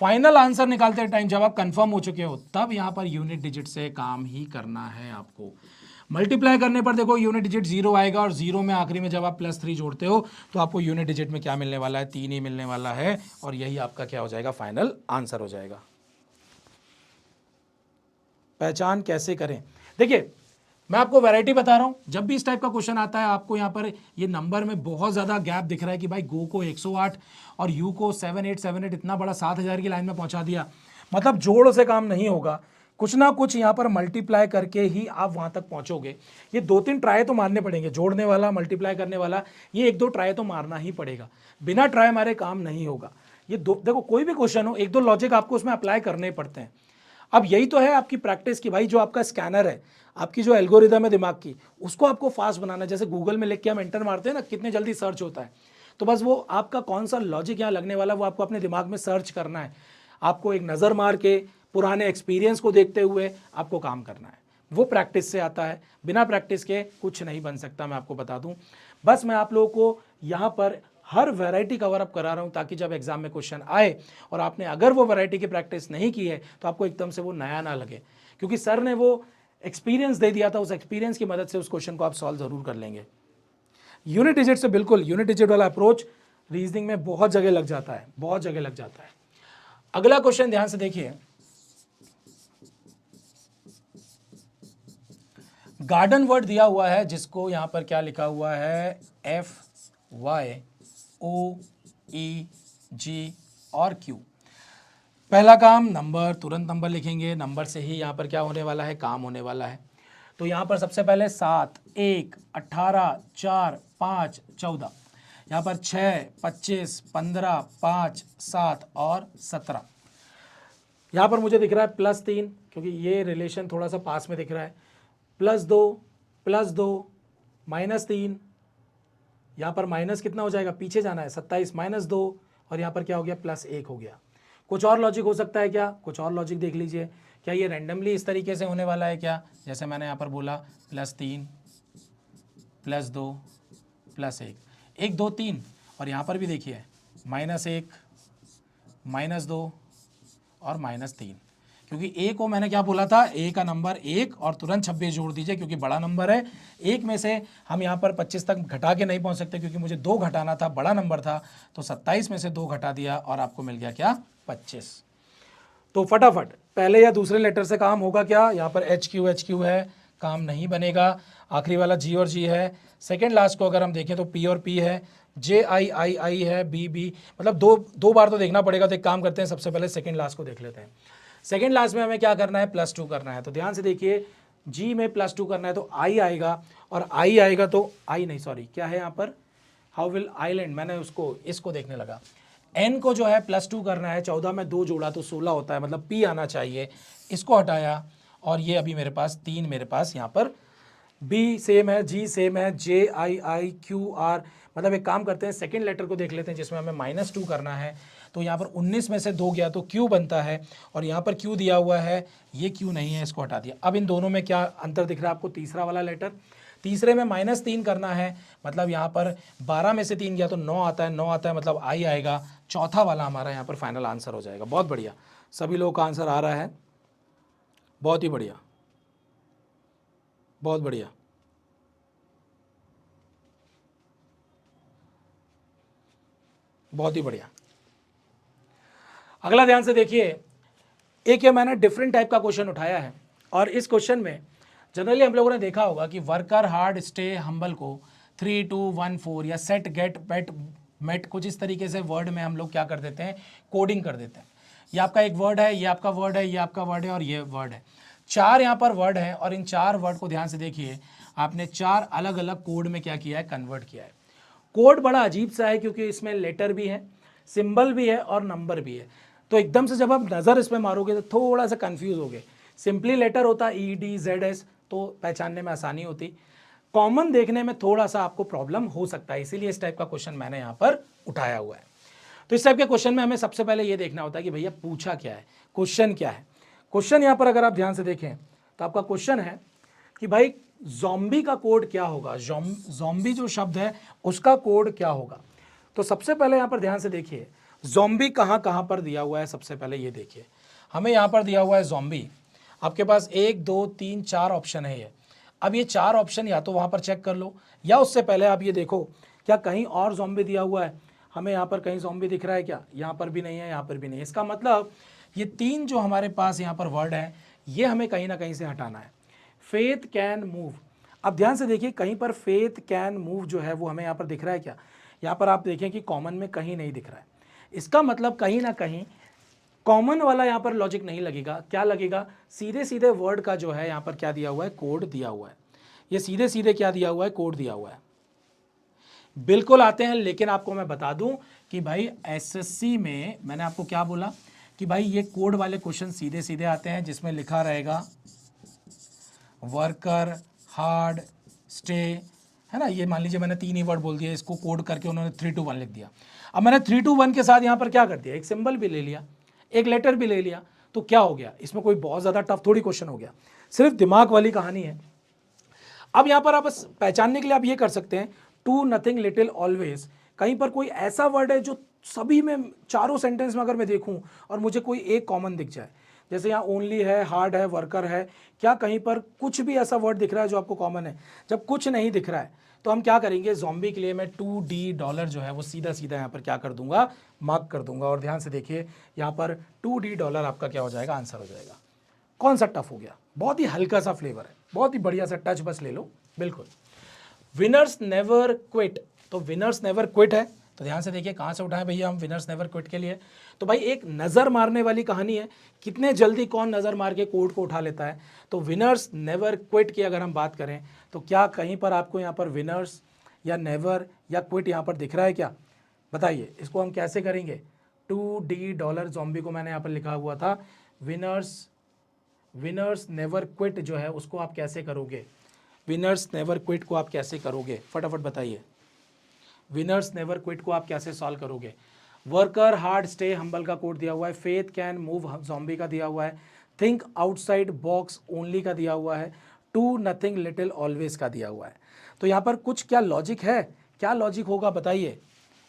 फाइनल आंसर निकालते टाइम जब आप कंफर्म हो चुके हो तब यहां पर यूनिट डिजिट से काम ही करना है आपको। मल्टीप्लाई करने पर देखो यूनिट डिजिट 0 आएगा, और 0 में आखिरी में जब आप +3 जोड़ते हो तो आपको यूनिट डिजिट में क्या मिलने वाला है, 3 ही मिलने वाला है, और यही आपका क्या हो जाएगा, फाइनल आंसर हो जाएगा। पहचान कैसे करें, देखिए मैं आपको वैरायटी बता रहा हूं, जब भी इस टाइप का क्वेश्चन आता है आपको यहाँ पर ये नंबर में बहुत ज़्यादा गैप दिख रहा है कि भाई गो को 108 और यू को 7878, इतना बड़ा 7000 की लाइन में पहुंचा दिया, मतलब जोड़ से काम नहीं होगा, कुछ ना कुछ यहाँ पर मल्टीप्लाई करके ही आप वहाँ तक पहुँचोगे। ये 2-3 ट्राई तो मारने पड़ेंगे, जोड़ने वाला, मल्टीप्लाई करने वाला, ये 1-2 ट्राई तो मारना ही पड़ेगा, बिना ट्राई मारे काम नहीं होगा। ये देखो कोई भी क्वेश्चन हो, 1-2 लॉजिक आपको उसमें अप्लाई करने पड़ते हैं। अब यही तो है आपकी प्रैक्टिस की भाई, जो आपका स्कैनर है, आपकी जो एल्गोरिदम है दिमाग की, उसको आपको फास्ट बनाना है। जैसे गूगल में लिख के हम एंटर मारते हैं ना, कितने जल्दी सर्च होता है, तो बस वो आपका कौन सा लॉजिक यहाँ लगने वाला वो आपको अपने दिमाग में सर्च करना है। आपको एक नज़र मार के पुराने एक्सपीरियंस को देखते हुए आपको काम करना है, वो प्रैक्टिस से आता है, बिना प्रैक्टिस के कुछ नहीं बन सकता, मैं आपको बता दूं। बस मैं आप लोगों को यहाँ पर हर वैरायटी कवर अप करा रहा हूँ ताकि जब एग्जाम में क्वेश्चन आए और आपने अगर वो वैरायटी की प्रैक्टिस नहीं की है तो आपको एकदम से वो नया ना लगे, क्योंकि सर ने वो एक्सपीरियंस दे दिया था, उस एक्सपीरियंस की मदद से उस क्वेश्चन को आप सॉल्व जरूर कर लेंगे। यूनिट डिजिट से बिल्कुल, यूनिट डिजिट वाला अप्रोच रीजनिंग में बहुत जगह लग जाता है, बहुत जगह लग जाता है। अगला क्वेश्चन ध्यान से देखिए, गार्डन वर्ड दिया हुआ है जिसको यहां पर क्या लिखा हुआ है, FYOEG और Q। पहला काम नंबर, तुरंत नंबर लिखेंगे, नंबर से ही यहाँ पर क्या होने वाला है, काम होने वाला है। तो यहाँ पर सबसे पहले 7, 1, 18, 4, 5, 14, यहाँ पर 6, 25, 15, 5, 7 और 17। यहाँ पर मुझे दिख रहा है +3, क्योंकि ये रिलेशन थोड़ा सा पास में दिख रहा है। +2, -3, यहाँ पर माइनस कितना हो जाएगा, पीछे जाना है, 27 -2, और यहाँ पर क्या हो गया, +1 हो गया। कुछ और लॉजिक हो सकता है क्या, कुछ और लॉजिक देख लीजिए। क्या ये रैंडमली इस तरीके से होने वाला है क्या, जैसे मैंने यहाँ पर बोला +3, +2, +1, 1, 2, 3, और यहाँ पर भी देखिए -1, -2 और -3, क्योंकि ए को मैंने क्या बोला था, ए का नंबर 1 और तुरंत 26 जोड़ दीजिए, क्योंकि बड़ा नंबर है। 1 में से हम यहाँ पर 25 तक घटा के नहीं पहुँच सकते, क्योंकि मुझे 2 घटाना था, बड़ा नंबर था, तो 27 में से 2 घटा दिया और आपको मिल गया क्या, 25। तो फटाफट पहले या दूसरे लेटर से काम होगा क्या, यहाँ पर HQ है, काम नहीं बनेगा। आखिरी वाला G और G है। सेकेंड लास्ट को अगर हम देखें तो P और P है, JI है, B, मतलब दो बार तो देखना पड़ेगा। तो एक काम करते हैं, सबसे पहले सेकेंड लास्ट को देख लेते हैं। सेकेंड लास्ट में हमें क्या करना है, +2 करना है। तो ध्यान से देखिए, G में +2 करना है तो I आएगा, और I आएगा तो क्या है यहाँ पर, हाउ विल आइलैंड, मैंने इसको देखने लगा। N को जो है +2 करना है, 14 में 2 जोड़ा तो 16 होता है, मतलब P आना चाहिए, इसको हटाया, और ये अभी मेरे पास 3, मेरे पास यहाँ पर B सेम है, G सेम है, JI QR, मतलब एक काम करते हैं, सेकेंड लेटर को देख लेते हैं जिसमें हमें -2 करना है। तो यहाँ पर 19 में से 2 गया तो Q बनता है, और यहाँ पर Q दिया हुआ है, ये Q नहीं है, इसको हटा दिया। अब इन दोनों में क्या अंतर दिख रहा है आपको, तीसरा वाला लेटर, तीसरे में -3 करना है, मतलब यहाँ पर 12 में से 3 गया तो 9 आता है, 9 आता है मतलब I आएगा। चौथा वाला हमारा यहाँ पर फाइनल आंसर हो जाएगा। बहुत बढ़िया, सभी लोगों का आंसर आ रहा है, बहुत ही बढ़िया, बहुत बढ़िया। बहुत ही बढ़िया। अगला ध्यान से देखिए, एक ये मैंने डिफरेंट टाइप का क्वेश्चन उठाया है, और इस क्वेश्चन में जनरली हम लोगों ने देखा होगा कि वर्कर हार्ड स्टे हम्बल को 3, 2, 1, 4 या सेट गेट बेट मेट, कुछ इस तरीके से वर्ड में हम लोग क्या कर देते हैं, कोडिंग कर देते हैं। ये आपका एक वर्ड है, ये आपका वर्ड है, ये आपका वर्ड है, और ये वर्ड है। 4 यहाँ पर वर्ड है, और इन 4 वर्ड को ध्यान से देखिए, आपने 4 अलग अलग कोड में क्या किया है, कन्वर्ट किया है। कोड बड़ा अजीब सा है, क्योंकि इसमें लेटर भी है, सिंबल भी है और नंबर भी है। तो एकदम से जब आप नज़र इस पर मारोगे तो थोड़ा सा कंफ्यूज होगे। सिंपली लेटर होता EDZS, तो पहचानने में आसानी होती। कॉमन देखने में थोड़ा सा आपको प्रॉब्लम हो सकता है, इसीलिए इस टाइप का क्वेश्चन मैंने यहाँ पर उठाया हुआ है। तो इस टाइप के क्वेश्चन में हमें सबसे पहले ये देखना होता है कि भैया पूछा क्या है, क्वेश्चन क्या है। क्वेश्चन यहाँ पर अगर आप ध्यान से देखें तो आपका क्वेश्चन है कि भाई ज़ॉम्बी का कोड क्या होगा, ज़ॉम्बी जो शब्द है उसका कोड क्या होगा। तो सबसे पहले यहाँ पर ध्यान से देखिए, ज़ॉम्बी कहाँ कहाँ पर दिया हुआ है। सबसे पहले ये देखिए, हमें यहाँ पर दिया हुआ है ज़ॉम्बी, आपके पास 1, 2, 3, 4 ऑप्शन है ये। अब ये 4 ऑप्शन या तो वहाँ पर चेक कर लो, या उससे पहले आप ये देखो क्या कहीं और ज़ॉम्बी दिया हुआ है। हमें यहाँ पर कहीं ज़ॉम्बी दिख रहा है क्या, यहाँ पर भी नहीं है, यहाँ पर भी नहीं है। इसका मतलब ये 3 जो हमारे पास यहाँ पर वर्ड है, ये हमें कहीं ना कहीं से हटाना है। फेथ कैन मूव, अब ध्यान से देखिए, कहीं पर फेथ कैन मूव जो है वो हमें यहाँ पर दिख रहा है क्या, यहाँ पर आप देखें कि कॉमन में कहीं नहीं दिख रहा है। इसका मतलब कहीं ना कहीं कॉमन वाला यहाँ पर लॉजिक नहीं लगेगा। क्या लगेगा, सीधे सीधे वर्ड का जो है यहाँ पर क्या दिया हुआ है, कोड दिया हुआ है। ये सीधे सीधे क्या दिया हुआ है, कोड दिया हुआ है। बिल्कुल आते हैं, लेकिन आपको मैं बता दूं कि भाई एसएससी में मैंने आपको क्या बोला कि भाई ये कोड वाले क्वेश्चन सीधे सीधे आते हैं, जिसमें लिखा रहेगा वर्कर हार्ड स्टे, है ना। ये मान लीजिए मैंने 3 ही वर्ड बोल दिया, इसको कोड करके उन्होंने 3, 2, 1 लिख दिया। अब मैंने 3, 2, 1 के साथ यहाँ पर क्या कर दिया, एक सिंबल भी ले लिया, एक लेटर भी ले लिया, तो क्या हो गया, इसमें कोई बहुत ज़्यादा टफ थोड़ी क्वेश्चन हो गया, सिर्फ दिमाग वाली कहानी है। अब यहाँ पर आप पहचानने के लिए आप ये कर सकते हैं, टू नथिंग लिटिल ऑलवेज, कहीं पर कोई ऐसा वर्ड है जो सभी में, चारों सेंटेंस में अगर मैं देखूं और मुझे कोई एक कॉमन दिख जाए, जैसे यहाँ ओनली है, हार्ड है, वर्कर है, क्या कहीं पर कुछ भी ऐसा वर्ड दिख रहा है जो आपको कॉमन है। जब कुछ नहीं दिख रहा है तो हम क्या करेंगे, ज़ॉम्बी के लिए मैं $2 जो है वो सीधा सीधा यहाँ पर क्या कर दूंगा, मार्क कर दूंगा। और ध्यान से देखिए, यहाँ पर $2 आपका क्या हो जाएगा, आंसर हो जाएगा। कौन सा टफ हो गया, बहुत ही हल्का सा फ्लेवर है, बहुत ही बढ़िया सा टच बस ले लो, बिल्कुल। विनर्स नेवर क्विट, तो विनर्स नेवर क्विट है, तो ध्यान से देखिए कहाँ से उठाएं भैया हम विनर्स नेवर क्विट के लिए। तो भाई एक नज़र मारने वाली कहानी है, कितने जल्दी कौन नज़र मार के कोड को उठा लेता है। तो विनर्स नेवर क्विट की अगर हम बात करें तो क्या कहीं पर आपको यहाँ पर विनर्स या नेवर या क्विट यहाँ पर दिख रहा है क्या, बताइए। इसको हम कैसे करेंगे, $2 ज़ॉम्बी को मैंने यहाँ पर लिखा हुआ था, विनर्स नेवर क्विट जो है उसको आप कैसे करोगे, विनर्स नेवर क्विट को आप कैसे करोगे, फटाफट बताइए। विनर्स नेवर क्विट को आप कैसे सॉल्व करोगे। वर्कर हार्ड स्टे हम्बल का कोड दिया हुआ है, फेथ कैन मूव ज़ॉम्बी का दिया हुआ है, थिंक आउटसाइड बॉक्स ओनली का दिया हुआ है, टू नथिंग लिटिल ऑलवेज का दिया हुआ है। तो यहाँ पर कुछ क्या लॉजिक है, क्या लॉजिक होगा बताइए,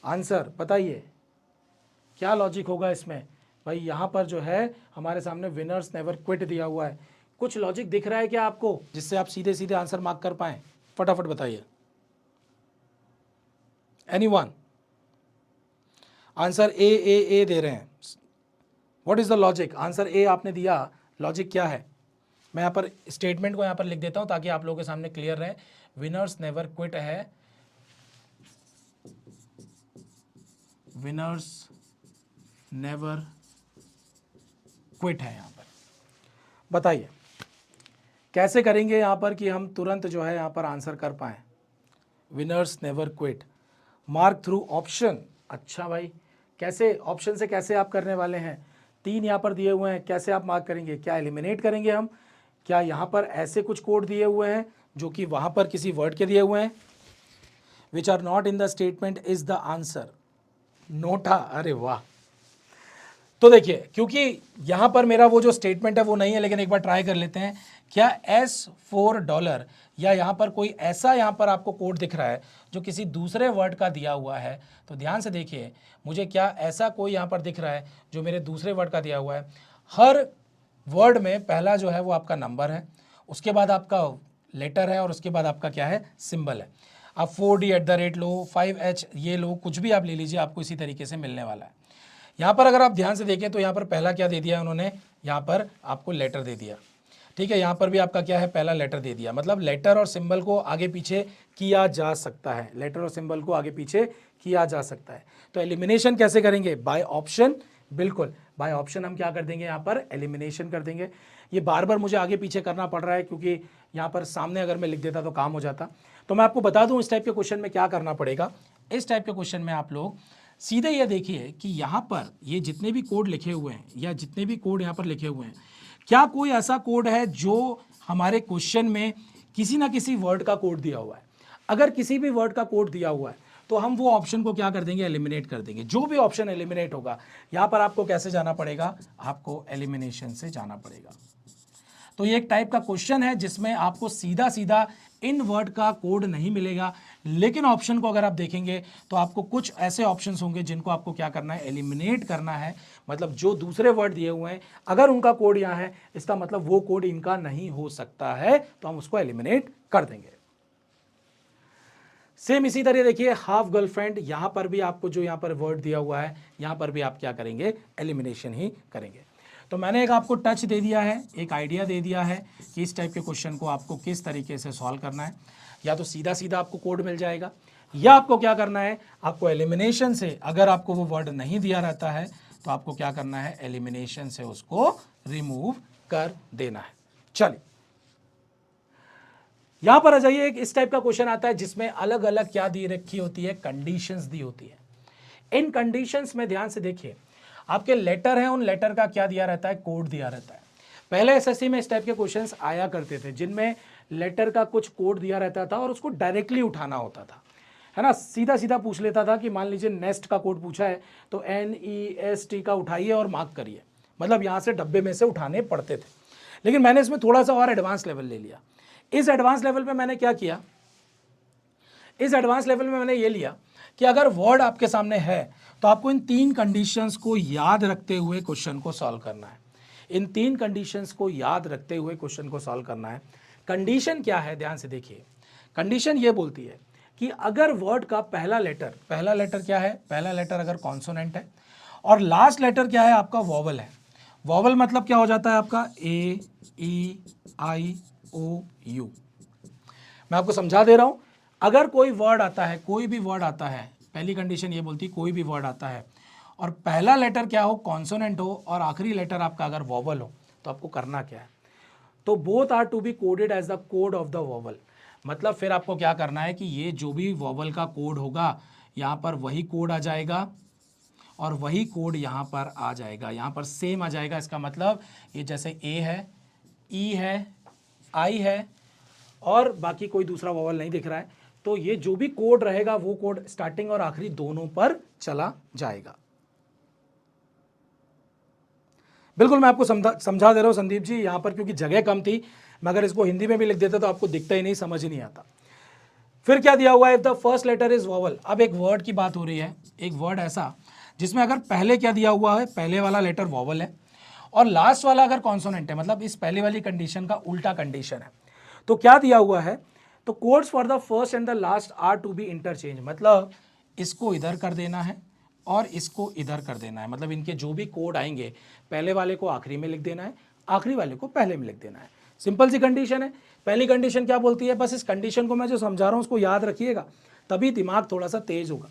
आंसर बताइए क्या लॉजिक होगा इसमें। भाई यहाँ पर जो है हमारे सामने विनर्स नेवर क्विट दिया हुआ है, कुछ लॉजिक दिख रहा है क्या आपको जिससे आप सीधे सीधे आंसर मार्क कर पाए, फटाफट बताइए। एनीवन, आंसर ए दे रहे हैं, what is the logic, answer A आपने दिया, लॉजिक क्या है। मैं यहाँ पर स्टेटमेंट को यहाँ पर लिख देता हूँ ताकि आप लोगों के सामने क्लियर रहे। विनर्स नेवर क्विट है, विनर्स नेवर क्विट है यहाँ पर, बताइए कैसे करेंगे यहाँ पर कि हम तुरंत जो है यहाँ पर आंसर कर पाएँ। Winners never quit, mark through option, अच्छा भाई कैसे, ऑप्शन से कैसे आप करने वाले हैं, 3 यहाँ पर दिए हुए हैं, कैसे आप मार्क करेंगे, क्या एलिमिनेट करेंगे हम, क्या यहाँ पर ऐसे कुछ कोड दिए हुए हैं जो कि वहाँ पर किसी वर्ड के दिए हुए हैं, which are not in the statement is the answer, NOTA, अरे वाह। तो देखिए क्योंकि यहाँ पर मेरा वो जो स्टेटमेंट है वो नहीं है, लेकिन एक बार ट्राई कर लेते हैं, क्या $4 या यहाँ पर कोई ऐसा यहाँ पर आपको कोड दिख रहा है जो किसी दूसरे वर्ड का दिया हुआ है। तो ध्यान से देखिए, मुझे क्या ऐसा कोई यहाँ पर दिख रहा है जो मेरे दूसरे वर्ड का दिया हुआ है। हर वर्ड में पहला जो है वो आपका नंबर है, उसके बाद आपका लेटर है और उसके बाद आपका क्या है, सिंबल है। आप 4D@ लो, 5H ये लो, कुछ भी आप ले लीजिए, आपको इसी तरीके से मिलने वाला है। यहाँ पर अगर आप ध्यान से देखें तो यहाँ पर पहला क्या दे दिया है उन्होंने, यहाँ पर आपको लेटर दे दिया, ठीक है। यहाँ पर भी आपका क्या है, पहला लेटर दे दिया, मतलब लेटर और सिंबल को आगे पीछे किया जा सकता है, लेटर और सिंबल को आगे पीछे किया जा सकता है। तो एलिमिनेशन कैसे करेंगे, बाय ऑप्शन, बिल्कुल बाय ऑप्शन हम क्या कर देंगे, यहाँ पर एलिमिनेशन कर देंगे। ये बार बार मुझे आगे पीछे करना पड़ रहा है क्योंकि यहाँ पर सामने अगर मैं लिख देता तो काम हो जाता। तो मैं आपको बता दूँ इस टाइप के क्वेश्चन में क्या करना पड़ेगा। इस टाइप के क्वेश्चन में आप लोग सीधे ये देखिए कि यहाँ पर ये जितने भी कोड लिखे हुए हैं या जितने भी कोड यहाँ पर लिखे हुए हैं, क्या कोई ऐसा कोड है जो हमारे क्वेश्चन में किसी ना किसी वर्ड का कोड दिया हुआ है। अगर किसी भी वर्ड का कोड दिया हुआ है तो हम वो ऑप्शन को क्या कर देंगे, एलिमिनेट कर देंगे। जो भी ऑप्शन एलिमिनेट होगा, यहाँ पर आपको कैसे जाना पड़ेगा, आपको एलिमिनेशन से जाना पड़ेगा। तो ये एक टाइप का क्वेश्चन है जिसमें आपको सीधा सीधा इन वर्ड का कोड नहीं मिलेगा, लेकिन ऑप्शन को अगर आप देखेंगे तो आपको कुछ ऐसे ऑप्शंस होंगे जिनको आपको क्या करना है, एलिमिनेट करना है। मतलब जो दूसरे वर्ड दिए हुए हैं अगर उनका कोड यहाँ है, इसका मतलब वो कोड इनका नहीं हो सकता है, तो हम उसको एलिमिनेट कर देंगे। सेम इसी तरह देखिए हाफ गर्लफ्रेंड, यहां पर भी आपको जो यहां पर वर्ड दिया हुआ है, यहां पर भी आप क्या करेंगे, एलिमिनेशन ही करेंगे। तो मैंने एक आपको टच दे दिया है, एक आइडिया दे दिया है कि इस टाइप के क्वेश्चन को आपको किस तरीके से सॉल्व करना है। या तो सीधा सीधा आपको कोड मिल जाएगा, या आपको क्या करना है, आपको एलिमिनेशन से, अगर आपको वो वर्ड नहीं दिया रहता है तो आपको क्या करना है, एलिमिनेशन से उसको रिमूव कर देना है। चलिए यहां पर आ जाइए, एक इस टाइप का क्वेश्चन आता है जिसमें अलग अलग क्या दी रखी होती है, कंडीशंस दी होती है। इन कंडीशंस में ध्यान से देखिए, आपके लेटर हैं, उन लेटर का क्या दिया रहता है, कोड दिया रहता है। पहले एसएससी में इस टाइप के क्वेश्चंस आया करते थे जिनमें लेटर का कुछ कोड दिया रहता था और उसको डायरेक्टली उठाना होता था, है ना। सीधा सीधा पूछ लेता था कि मान लीजिए नेस्ट का कोड पूछा है तो NEST का उठाइए और मार्क करिए, मतलब यहाँ से डब्बे में से उठाने पड़ते थे। लेकिन मैंने इसमें थोड़ा सा और एडवांस लेवल ले लिया। इस एडवांस लेवल पे मैंने क्या किया, इस एडवांस लेवल में मैंने ये लिया कि अगर वर्ड आपके सामने है तो आपको इन 3 कंडीशंस को याद रखते हुए क्वेश्चन को सॉल्व करना है। इन 3 कंडीशंस को याद रखते हुए क्वेश्चन को सॉल्व करना है। कंडीशन क्या है, ध्यान से देखिए। कंडीशन ये बोलती है कि अगर वर्ड का पहला लेटर क्या है, पहला लेटर अगर कॉन्सोनेंट है और लास्ट लेटर क्या है, आपका वॉवल है। वॉवल मतलब क्या हो जाता है आपका, AEIOU। मैं आपको समझा दे रहा हूं। अगर कोई वर्ड आता है, कोई भी वर्ड आता है पहली कंडीशन ये बोलती है कोई भी वर्ड आता है और पहला लेटर क्या हो, कॉन्सोनेंट हो, और आखिरी लेटर आपका अगर वॉवल हो, तो आपको करना क्या है, तो both are to be coded as the code of the vowel. मतलब फिर आपको क्या करना है कि ये जो भी वॉवल का कोड होगा यहाँ पर वही कोड आ जाएगा और वही कोड यहाँ पर आ जाएगा, यहाँ पर सेम आ जाएगा। इसका मतलब ये जैसे ए है, ई है, आई है और बाकी कोई दूसरा वॉवल नहीं दिख रहा है, तो ये जो भी कोड रहेगा वो कोड स्टार्टिंग और आखिरी दोनों पर चला जाएगा। बिल्कुल मैं आपको समझा दे रहा हूँ संदीप जी, यहाँ पर क्योंकि जगह कम थी, मैं अगर इसको हिंदी में भी लिख देता तो आपको दिखता ही नहीं, समझ ही नहीं आता। फिर क्या दिया हुआ है, if the first letter is vowel. अब एक वर्ड की बात हो रही है, एक वर्ड ऐसा जिसमें अगर पहले क्या दिया हुआ है, पहले वाला लेटर वॉवल है और लास्ट वाला अगर कॉन्सोनेंट है, मतलब इस पहले वाली कंडीशन का उल्टा कंडीशन है, तो क्या दिया हुआ है, तो codes for the first and the last are to be interchange. मतलब इसको इधर कर देना है और इसको इधर कर देना है, मतलब इनके जो भी कोड आएंगे पहले वाले को आखिरी में लिख देना है, आखिरी वाले को पहले में लिख देना है। सिंपल सी कंडीशन है। पहली कंडीशन क्या बोलती है, बस इस कंडीशन को मैं जो समझा रहा हूँ उसको याद रखिएगा, तभी दिमाग थोड़ा सा तेज होगा।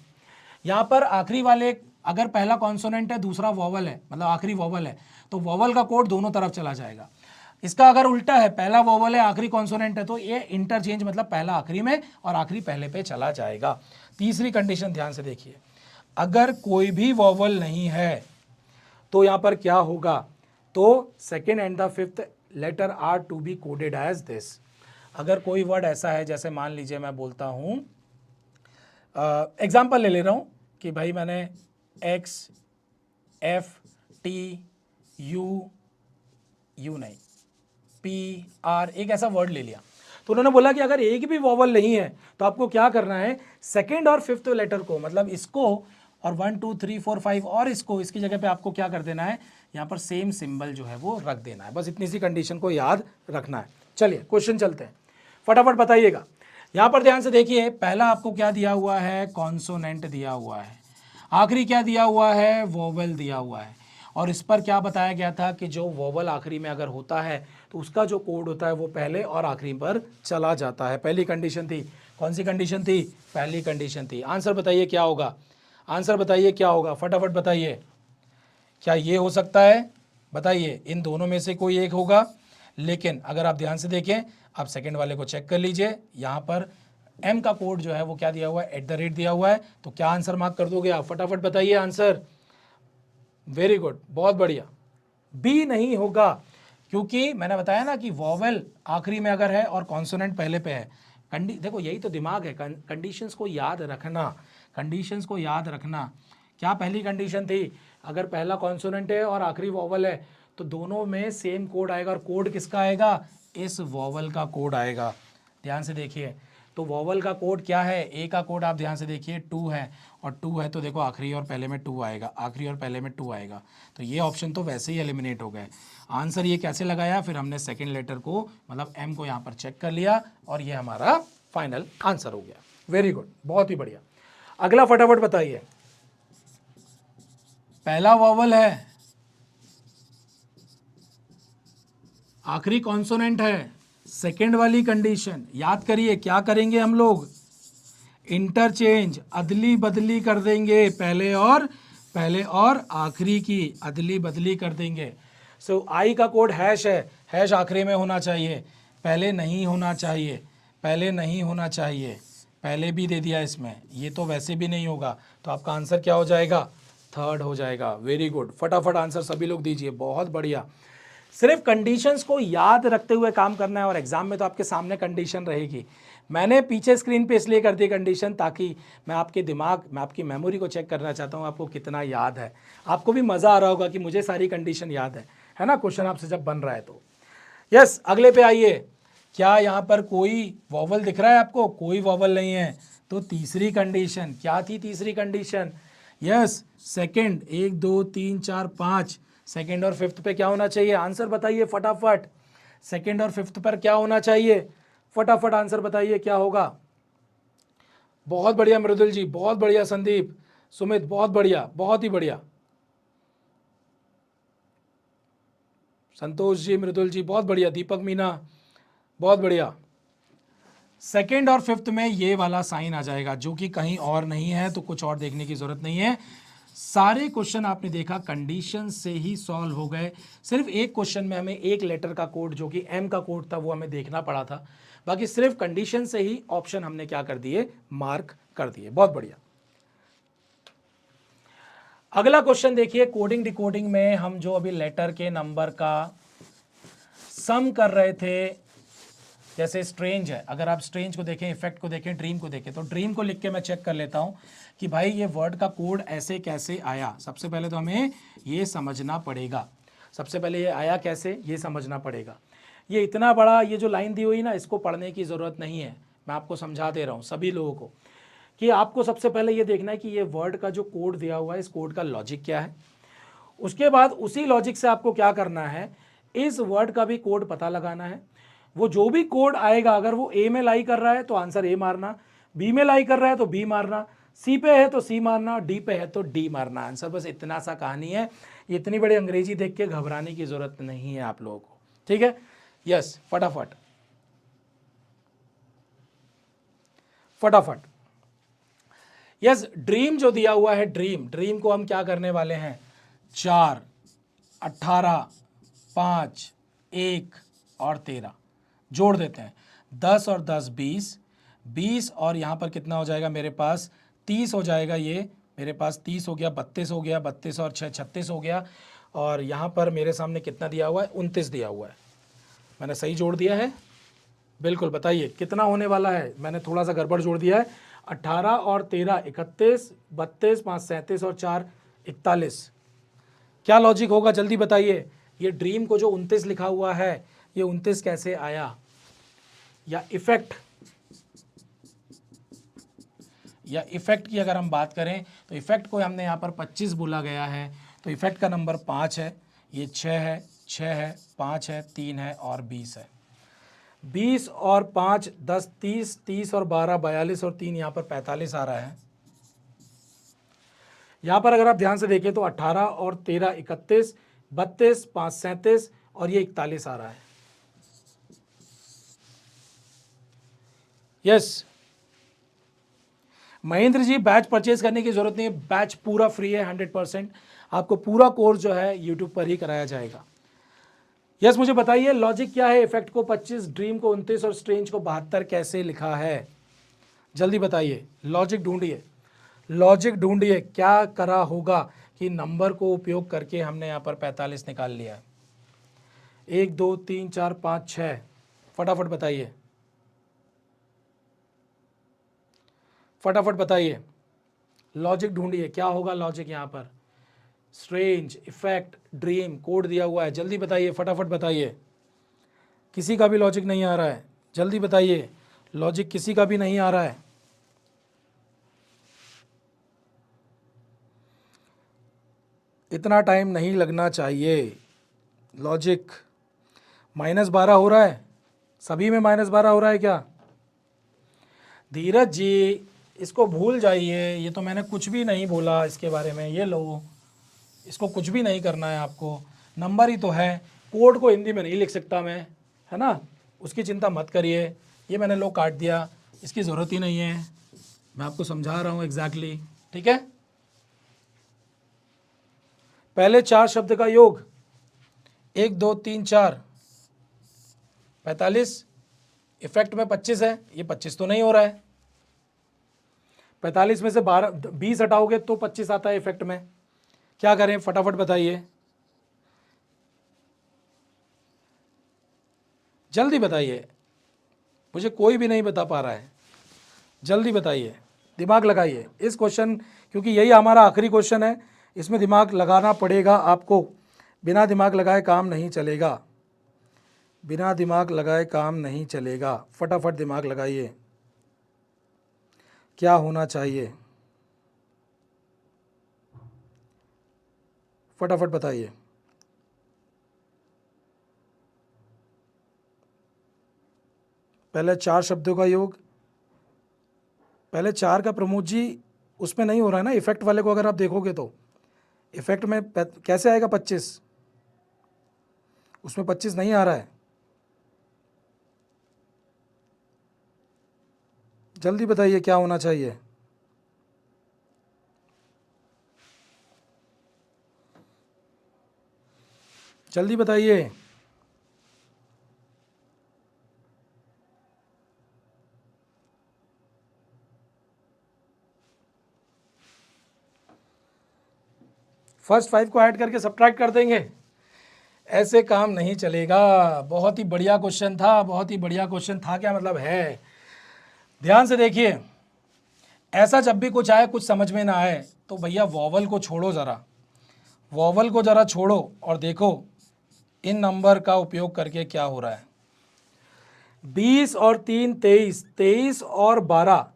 यहाँ पर आखिरी वाले अगर पहला कॉन्सोनेंट है दूसरा वॉवल है, मतलब आखिरी वॉवल है, तो वॉवल का कोड दोनों तरफ चला जाएगा। इसका अगर उल्टा है, पहला वॉवल है आखिरी कॉन्सोनेंट है, तो ये इंटरचेंज, मतलब पहला आखिरी में और आखिरी पहले पे चला जाएगा। तीसरी कंडीशन ध्यान से देखिए, अगर कोई भी वॉवल नहीं है तो यहाँ पर क्या होगा, तो second and the fifth letter are to be coded as this. अगर कोई वर्ड ऐसा है, जैसे मान लीजिए मैं बोलता हूँ, एग्जाम्पल ले ले रहा हूँ कि भाई मैंने एक्स, एफ, टी, यू नहीं, पी, आर, एक ऐसा वर्ड ले लिया, तो उन्होंने बोला कि अगर एक भी वॉवल नहीं है तो आपको क्या करना है, सेकेंड और फिफ्थ लेटर को, मतलब इसको और 1 2 3 4 5 और इसको, इसकी जगह पे आपको क्या कर देना है, यहाँ पर सेम सिंबल जो है वो रख देना है। बस इतनी सी कंडीशन को याद रखना है। चलिए क्वेश्चन चलते हैं, फटाफट बताइएगा। यहाँ पर ध्यान से देखिए, पहला आपको क्या दिया हुआ है, कॉन्सोनेंट दिया हुआ है, आखिरी क्या दिया हुआ है, वोवेल दिया हुआ है, और इस पर क्या बताया गया था कि जो वोवेल आखिरी में अगर होता है तो उसका जो कोड होता है वो पहले और आखिरी पर चला जाता है। पहली कंडीशन थी, कौन सी कंडीशन थी, पहली कंडीशन थी। आंसर बताइए क्या होगा, आंसर बताइए क्या होगा, फटाफट बताइए। क्या ये हो सकता है, बताइए, इन दोनों में से कोई एक होगा। लेकिन अगर आप ध्यान से देखें, आप सेकंड वाले को चेक कर लीजिए, यहाँ पर एम का कोड जो है वो क्या दिया हुआ है, @ दिया हुआ है, तो क्या आंसर मार्क कर दोगे आप, फटाफट बताइए आंसर। वेरी गुड, बहुत बढ़िया। बी नहीं होगा, क्योंकि मैंने बताया ना कि वॉवेल आखिरी में अगर है और कॉन्सोनेंट पहले पे है। देखो यही तो दिमाग है, कंडीशंस को याद रखना, कंडीशंस को याद रखना। क्या पहली कंडीशन थी, अगर पहला कॉन्सोनेंट है और आखिरी वॉवल है तो दोनों में सेम कोड आएगा, और कोड किसका आएगा, इस वॉवल का कोड आएगा। ध्यान से देखिए, तो वॉवल का कोड क्या है, ए का कोड आप ध्यान से देखिए 2 है, और 2 है तो देखो आखिरी और पहले में 2 आएगा, आखिरी और पहले में 2 आएगा, तो ये ऑप्शन तो वैसे ही एलिमिनेट हो गए। आंसर ये कैसे लगाया, फिर हमने सेकंड लेटर को, मतलब एम को यहाँ पर चेक कर लिया और ये हमारा फाइनल आंसर हो गया। वेरी गुड, बहुत ही बढ़िया। अगला फटाफट बताइए, पहला वॉवल है, आखिरी कॉन्सोनेंट है, सेकेंड वाली कंडीशन याद करिए, क्या करेंगे हम लोग, इंटरचेंज, अदली बदली कर देंगे, पहले और आखिरी की अदली बदली कर देंगे। सो आई का कोड हैश है, हैश आखिरी में होना चाहिए, पहले नहीं होना चाहिए, पहले नहीं होना चाहिए, पहले भी दे दिया इसमें, ये तो वैसे भी नहीं होगा, तो आपका आंसर क्या हो जाएगा, थर्ड हो जाएगा। वेरी गुड, फटाफट आंसर सभी लोग दीजिए, बहुत बढ़िया। सिर्फ कंडीशंस को याद रखते हुए काम करना है, और एग्जाम में तो आपके सामने कंडीशन रहेगी। मैंने पीछे स्क्रीन पे इसलिए कर दी कंडीशन, ताकि मैं आपके दिमाग में, आपकी मेमोरी को चेक करना चाहता हूँ, आपको कितना याद है। आपको भी मज़ा आ रहा होगा कि मुझे सारी कंडीशन याद है ना, क्वेश्चन आपसे जब बन रहा है तो। यस, अगले पे आइए। क्या यहाँ पर कोई वॉवल दिख रहा है आपको, कोई वॉवल नहीं है, तो तीसरी कंडीशन क्या थी, तीसरी कंडीशन, यस सेकंड, 1 2 3 4 5, सेकंड और फिफ्थ पे क्या होना चाहिए, आंसर बताइए फटाफट। सेकंड और फिफ्थ पर क्या होना चाहिए, फटाफट आंसर बताइए क्या होगा। बहुत बढ़िया मृदुल जी, बहुत बढ़िया संदीप, सुमित बहुत बढ़िया, बहुत ही बढ़िया, संतोष जी, मृदुल जी बहुत बढ़िया, दीपक मीना बहुत बढ़िया। सेकेंड और फिफ्थ में ये वाला साइन आ जाएगा जो कि कहीं और नहीं है, तो कुछ और देखने की जरूरत नहीं है। सारे क्वेश्चन आपने देखा कंडीशन से ही सॉल्व हो गए। सिर्फ एक क्वेश्चन में हमें एक लेटर का कोड जो कि एम का कोड था वो हमें देखना पड़ा था, बाकी सिर्फ कंडीशन से ही ऑप्शन हमने क्या कर दिए, मार्क कर दिए। बहुत बढ़िया। अगला क्वेश्चन देखिए, कोडिंग डिकोडिंग में हम जो अभी लेटर के नंबर का सम कर रहे थे, जैसे स्ट्रेंज है, अगर आप स्ट्रेंज को देखें, इफेक्ट को देखें, ड्रीम को देखें, तो ड्रीम को लिख के मैं चेक कर लेता हूं कि भाई ये वर्ड का कोड ऐसे कैसे आया। सबसे पहले तो हमें ये समझना पड़ेगा, सबसे पहले ये आया कैसे, ये समझना पड़ेगा। ये इतना बड़ा ये जो लाइन दी हुई ना, इसको पढ़ने की ज़रूरत नहीं है, मैं आपको समझा दे रहा हूँ सभी लोगों को कि आपको सबसे पहले ये देखना है कि ये वर्ड का जो कोड दिया हुआ है, इस कोड का लॉजिक क्या है। उसके बाद उसी लॉजिक से आपको क्या करना है, इस वर्ड का भी कोड पता लगाना है। वो जो भी कोड आएगा, अगर वो ए में लाई कर रहा है तो आंसर ए मारना, बी में लाई कर रहा है तो बी मारना, सी पे है तो सी मारना, डी पे है तो डी मारना आंसर। बस इतना सा कहानी है। इतनी बड़ी अंग्रेजी देख के घबराने की जरूरत नहीं है आप लोगों को, ठीक है। यस, फटाफट फटाफट। यस, ड्रीम जो दिया हुआ है, ड्रीम को हम क्या करने वाले हैं, 4, 18, 5, 1 और 13 जोड़ देते हैं। 10 और 10 20, 20 और यहाँ पर कितना हो जाएगा मेरे पास, 30 हो जाएगा। ये मेरे पास 30 हो गया, 32 हो गया, 32 और 6 36 हो गया। और यहाँ पर मेरे सामने कितना दिया हुआ है, 29 दिया हुआ है। मैंने सही जोड़ दिया है? बिल्कुल, बताइए कितना होने वाला है। मैंने थोड़ा सा गड़बड़ जोड़ दिया है। 18 और 13 31, 32, 5 37 और 4 41। क्या लॉजिक होगा, जल्दी बताइए। ये ड्रीम को जो 29 लिखा हुआ है, ये 29 कैसे आया? या इफेक्ट की अगर हम बात करें तो इफेक्ट को हमने यहाँ पर 25 बोला गया है, तो इफेक्ट का नंबर 5 है, ये 6 है, 6 है, 5 है, 3 है और 20 है। 20 और 5 10 30, 30 और 12 42 और 3 यहाँ पर 45 आ रहा है। यहाँ पर अगर आप ध्यान से देखें तो 18 और 13 31, 32, 5 37 और ये 41 आ रहा है। Yes Mahendra ji, batch purchase करने की जरूरत नहीं है, बैच पूरा फ्री है 100%। आपको पूरा कोर्स जो है यूट्यूब पर ही कराया जाएगा। यस मुझे बताइए लॉजिक क्या है, इफेक्ट को 25, ड्रीम को 29 और स्ट्रेंज को 72 कैसे लिखा है? जल्दी बताइए, लॉजिक ढूंढिए, लॉजिक ढूंढिए। क्या करा होगा कि नंबर को उपयोग करके हमने यहाँ पर 45 निकाल लिया है। 1 2 3 4 5 6, फटाफट बताइए, फटाफट बताइए, लॉजिक ढूंढिए। क्या होगा लॉजिक यहाँ पर? स्ट्रेंज, इफेक्ट, ड्रीम, कोड दिया हुआ है, जल्दी बताइए, फटाफट बताइए। किसी का भी लॉजिक नहीं आ रहा है, जल्दी बताइए, लॉजिक किसी का भी नहीं आ रहा है। इतना टाइम नहीं लगना चाहिए। लॉजिक -12 हो रहा है, सभी में -12 हो रहा है क्या? धीरज जी इसको भूल जाइए, ये तो मैंने कुछ भी नहीं बोला इसके बारे में। ये लो, इसको कुछ भी नहीं करना है आपको, नंबर ही तो है। कोड को हिंदी में नहीं लिख सकता मैं, है ना, उसकी चिंता मत करिए। ये मैंने लो काट दिया, इसकी ज़रूरत ही नहीं है, मैं आपको समझा रहा हूँ एग्जैक्टली, ठीक है। पहले 4 शब्द का योग, 1 2 3 4 45, इफेक्ट में 25 है, ये 25 तो नहीं हो रहा है। 45 में से 20 हटाओगे तो 25 आता है इफेक्ट में। क्या करें, फटाफट बताइए, जल्दी बताइए, मुझे कोई भी नहीं बता पा रहा है, जल्दी बताइए, दिमाग लगाइए इस क्वेश्चन, क्योंकि यही हमारा आखिरी क्वेश्चन है, इसमें दिमाग लगाना पड़ेगा आपको। बिना दिमाग लगाए काम नहीं चलेगा, बिना दिमाग लगाए काम नहीं चलेगा। फटाफट दिमाग लगाइए, क्या होना चाहिए, फटाफट बताइए। पहले 4 शब्दों का योग, पहले 4 का प्रमोद जी उसमें नहीं हो रहा है ना, इफेक्ट वाले को अगर आप देखोगे तो इफेक्ट में कैसे आएगा 25, उसमें 25 नहीं आ रहा है। जल्दी बताइए क्या होना चाहिए। जल्दी बताइए। फर्स्ट 5 को ऐड करके सब्ट्रैक्ट कर देंगे, ऐसे काम नहीं चलेगा। बहुत ही बढ़िया क्वेश्चन था, बहुत ही बढ़िया क्वेश्चन था, क्या मतलब है। ध्यान से देखिए, ऐसा जब भी कुछ आए कुछ समझ में ना आए तो भैया वॉवल को छोड़ो ज़रा, वॉवल को ज़रा छोड़ो और देखो इन नंबर का उपयोग करके क्या हो रहा है। 20 और 3 23, 23 और 12,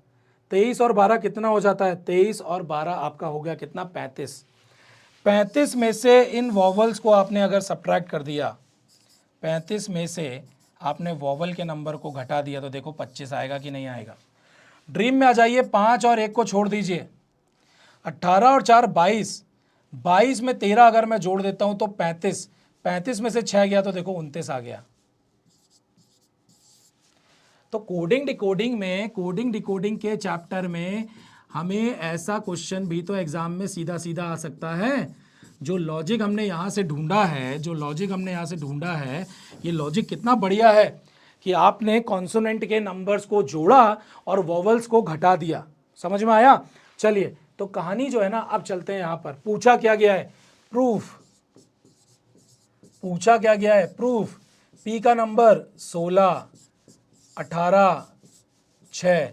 23 और 12 कितना हो जाता है, 23 और 12 आपका हो गया कितना, 35। 35 में से इन वॉवल्स को आपने अगर सब्ट्रैक्ट कर दिया, 35 में से आपने वॉवल के नंबर को घटा दिया तो देखो 25 आएगा कि नहीं आएगा। ड्रीम में आ जाइए, 5 और 1 को छोड़ दीजिए, 18 और 4 22, 22 में 13 अगर मैं जोड़ देता हूं तो 35, 35 में से 6 गया तो देखो 29 आ गया। तो कोडिंग डिकोडिंग के चैप्टर में हमें ऐसा क्वेश्चन भी तो एग्जाम में सीधा सीधा आ सकता है। जो लॉजिक हमने यहाँ से ढूंढा है, ये लॉजिक कितना बढ़िया है कि आपने कॉन्सोनेंट के नंबर्स को जोड़ा और वोवल्स को घटा दिया। समझ में आया। चलिए तो कहानी जो है ना, अब चलते हैं यहाँ पर। पूछा क्या गया है, प्रूफ। पूछा क्या गया है, प्रूफ। पी का नंबर 16, 18, 6,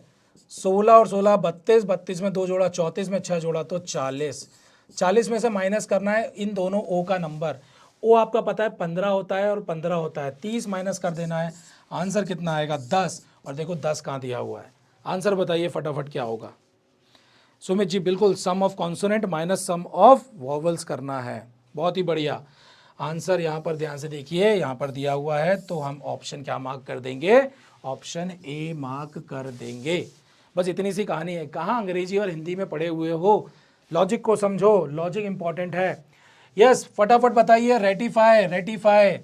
16 और 16 32, 32 में 2 जोड़ा 34 में 6 जोड़ा तो 40, 40 में से माइनस करना है इन दोनों ओ का नंबर। ओ आपका पता है 15 होता है और 15 होता है, 30 माइनस कर देना है, आंसर कितना आएगा 10। और देखो 10 कहाँ दिया हुआ है, आंसर बताइए फटाफट क्या होगा। सुमित जी बिल्कुल, sum of consonant minus sum of vowels करना है। बहुत ही बढ़िया आंसर। यहाँ पर ध्यान से देखिए, यहाँ पर दिया हुआ है तो हम ऑप्शन क्या मार्क कर देंगे, ऑप्शन ए मार्क कर देंगे। बस इतनी सी कहानी है। कहाँ अंग्रेजी और हिंदी में पढ़े हुए हो, लॉजिक को समझो, लॉजिक इंपॉर्टेंट है। यस फटाफट बताइए, रेटिफाई।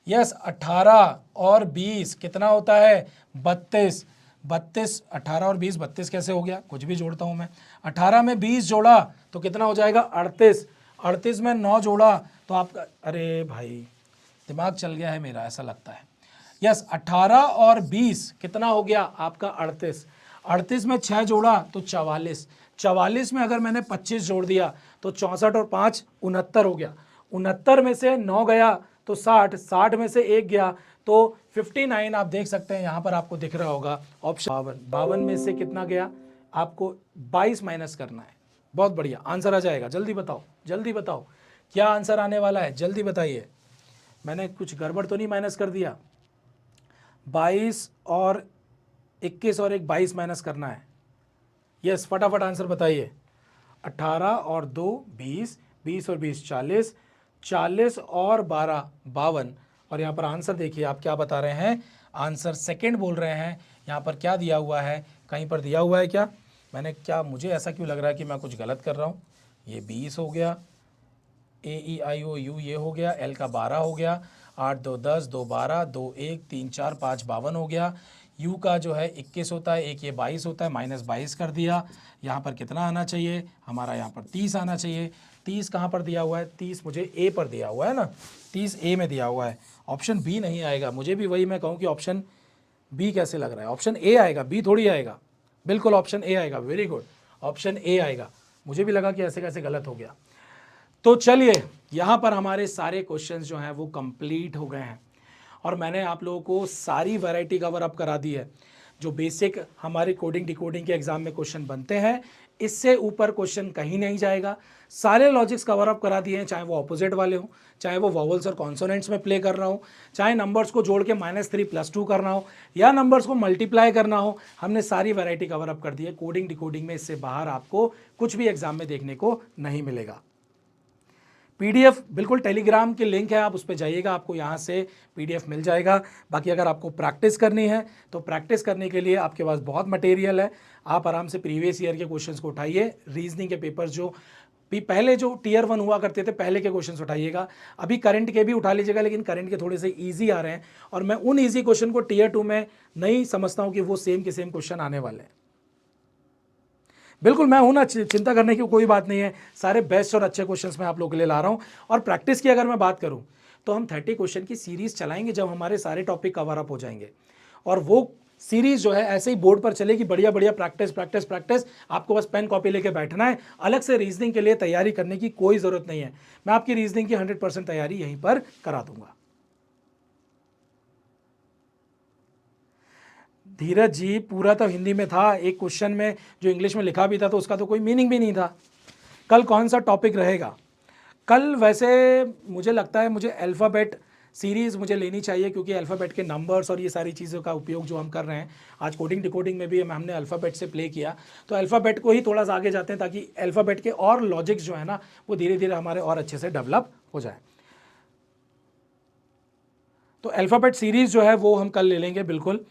यस 18 और 20 कितना होता है, 32, 32, 18 और 20 32 कैसे हो गया, कुछ भी जोड़ता हूँ मैं। 18 में 20 जोड़ा तो कितना हो जाएगा 38, 38 में 9 जोड़ा तो आपका, अरे भाई दिमाग चल गया है मेरा ऐसा लगता है। यस 18 और 20 कितना हो गया आपका 38, 38 में 6 जोड़ा तो 44, 44 में अगर मैंने 25 जोड़ दिया तो 64 और 5 69 हो गया, 69 में से 9 गया तो 60, 60 में से 1 गया तो 59। आप देख सकते हैं यहाँ पर आपको दिख रहा होगा ऑप्शन 52, 52 में से कितना गया आपको 22 माइनस करना है। बहुत बढ़िया आंसर आ जाएगा। जल्दी बताओ, जल्दी बताओ क्या आंसर आने वाला है, जल्दी बताइए। मैंने कुछ गड़बड़ तो नहीं माइनस कर दिया। 22 और 21 और एक 22 माइनस करना है। यस फटाफट आंसर बताइए। 18 और 2 20, 20 और 20 40, 40 और 12 52। और यहाँ पर आंसर देखिए आप क्या बता रहे हैं, आंसर सेकंड बोल रहे हैं। यहाँ पर क्या दिया हुआ है, कहीं पर दिया हुआ है क्या, मैंने क्या, मुझे ऐसा क्यों लग रहा है कि मैं कुछ गलत कर रहा हूँ। ये 20 हो गया, AEIOU ये हो गया, L का 12 हो गया, 8 2 10, 2 12, 2 1 3 4 5 52 हो गया। U का जो है 21 होता है, एक ये 22 होता है, माइनस 22 कर दिया। यहाँ पर कितना आना चाहिए हमारा, यहाँ पर 30 आना चाहिए। 30 कहाँ पर दिया हुआ है, 30 मुझे ए पर दिया हुआ है ना, 30 ए में दिया हुआ है। ऑप्शन बी नहीं आएगा, मुझे भी वही मैं कहूँ कि ऑप्शन बी कैसे लग रहा है, ऑप्शन ए आएगा, बी थोड़ी आएगा। बिल्कुल ऑप्शन ए आएगा, वेरी गुड, ऑप्शन ए आएगा। मुझे भी लगा कि ऐसे कैसे गलत हो गया। तो चलिए यहाँ पर हमारे सारे क्वेश्चंस जो हैं वो कंप्लीट हो गए हैं और मैंने आप लोगों को सारी वैरायटी कवर अप करा दी है। जो बेसिक हमारे कोडिंग डिकोडिंग के एग्जाम में क्वेश्चन बनते हैं, इससे ऊपर क्वेश्चन कहीं नहीं जाएगा। सारे लॉजिक्स कवर अप करा दिए हैं, चाहे वो ऑपोजिट वाले हों, चाहे वो वॉवल्स और कॉन्सोनेंट्स में प्ले करना हो, चाहे नंबर्स को जोड़ के -3 +2 करना हो या नंबर्स को मल्टीप्लाई करना हो, हमने सारी वैरायटी कवर अप कर दी है। कोडिंग डिकोडिंग में इससे बाहर आपको कुछ भी एग्जाम में देखने को नहीं मिलेगा। PDF बिल्कुल टेलीग्राम के लिंक है, आप उस पर जाइएगा, आपको यहाँ से PDF मिल जाएगा। बाकी अगर आपको प्रैक्टिस करनी है तो प्रैक्टिस करने के लिए आपके पास बहुत मटेरियल है। आप आराम से प्रीवियस ईयर के क्वेश्चंस को उठाइए, रीजनिंग के पेपर्स जो भी पहले जो Tier 1 हुआ करते थे पहले के क्वेश्चंस उठाइएगा। अभी करंट के भी उठा लीजिएगा, लेकिन करंट के थोड़े से ईजी आ रहे हैं और मैं उन ईजी क्वेश्चन को Tier 2 में नहीं समझता हूँ कि वो सेम के सेम क्वेश्चन आने वाले हैं। बिल्कुल मैं हूं ना, चिंता करने की कोई बात नहीं है। सारे बेस्ट और अच्छे क्वेश्चंस मैं आप लोगों के लिए ला रहा हूं। और प्रैक्टिस की अगर मैं बात करूं तो हम 30 क्वेश्चन की सीरीज चलाएंगे जब हमारे सारे टॉपिक कवर अप हो जाएंगे। और वो सीरीज जो है ऐसे ही बोर्ड पर चलेगी, बढ़िया बढ़िया प्रैक्टिस प्रैक्टिस प्रैक्टिस। आपको बस पेन कॉपी लेके बैठना है, अलग से रीजनिंग के लिए तैयारी करने की कोई ज़रूरत नहीं है। मैं आपकी रीजनिंग की 100% तैयारी यहीं पर करा दूंगा। धीरज जी, पूरा तो हिंदी में था, एक क्वेश्चन में जो इंग्लिश में लिखा भी था तो उसका तो कोई मीनिंग भी नहीं था। कल कौन सा टॉपिक रहेगा? कल वैसे मुझे लगता है मुझे अल्फ़ाबेट सीरीज़ मुझे लेनी चाहिए, क्योंकि अल्फ़ाबेट के नंबर्स और ये सारी चीज़ों का उपयोग जो हम कर रहे हैं आज कोडिंग डिकोडिंग में भी हमने अल्फ़ाबेट से प्ले किया, तो अल्फ़ाबेट को ही थोड़ा सा आगे जाते हैं ताकि अल्फ़ाबेट के और लॉजिक्स जो है ना वो धीरे धीरे हमारे और अच्छे से डेवलप हो जाए। तो अल्फ़ाबेट सीरीज़ जो है वो हम कल ले लेंगे बिल्कुल।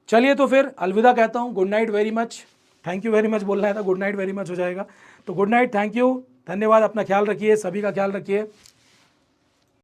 चलिए तो फिर अलविदा कहता हूँ, good night very much, thank you very much बोलना है था, गुड नाइट वेरी मच हो जाएगा। तो गुड नाइट, थैंक यू, धन्यवाद, अपना ख्याल रखिए, सभी का ख्याल रखिए।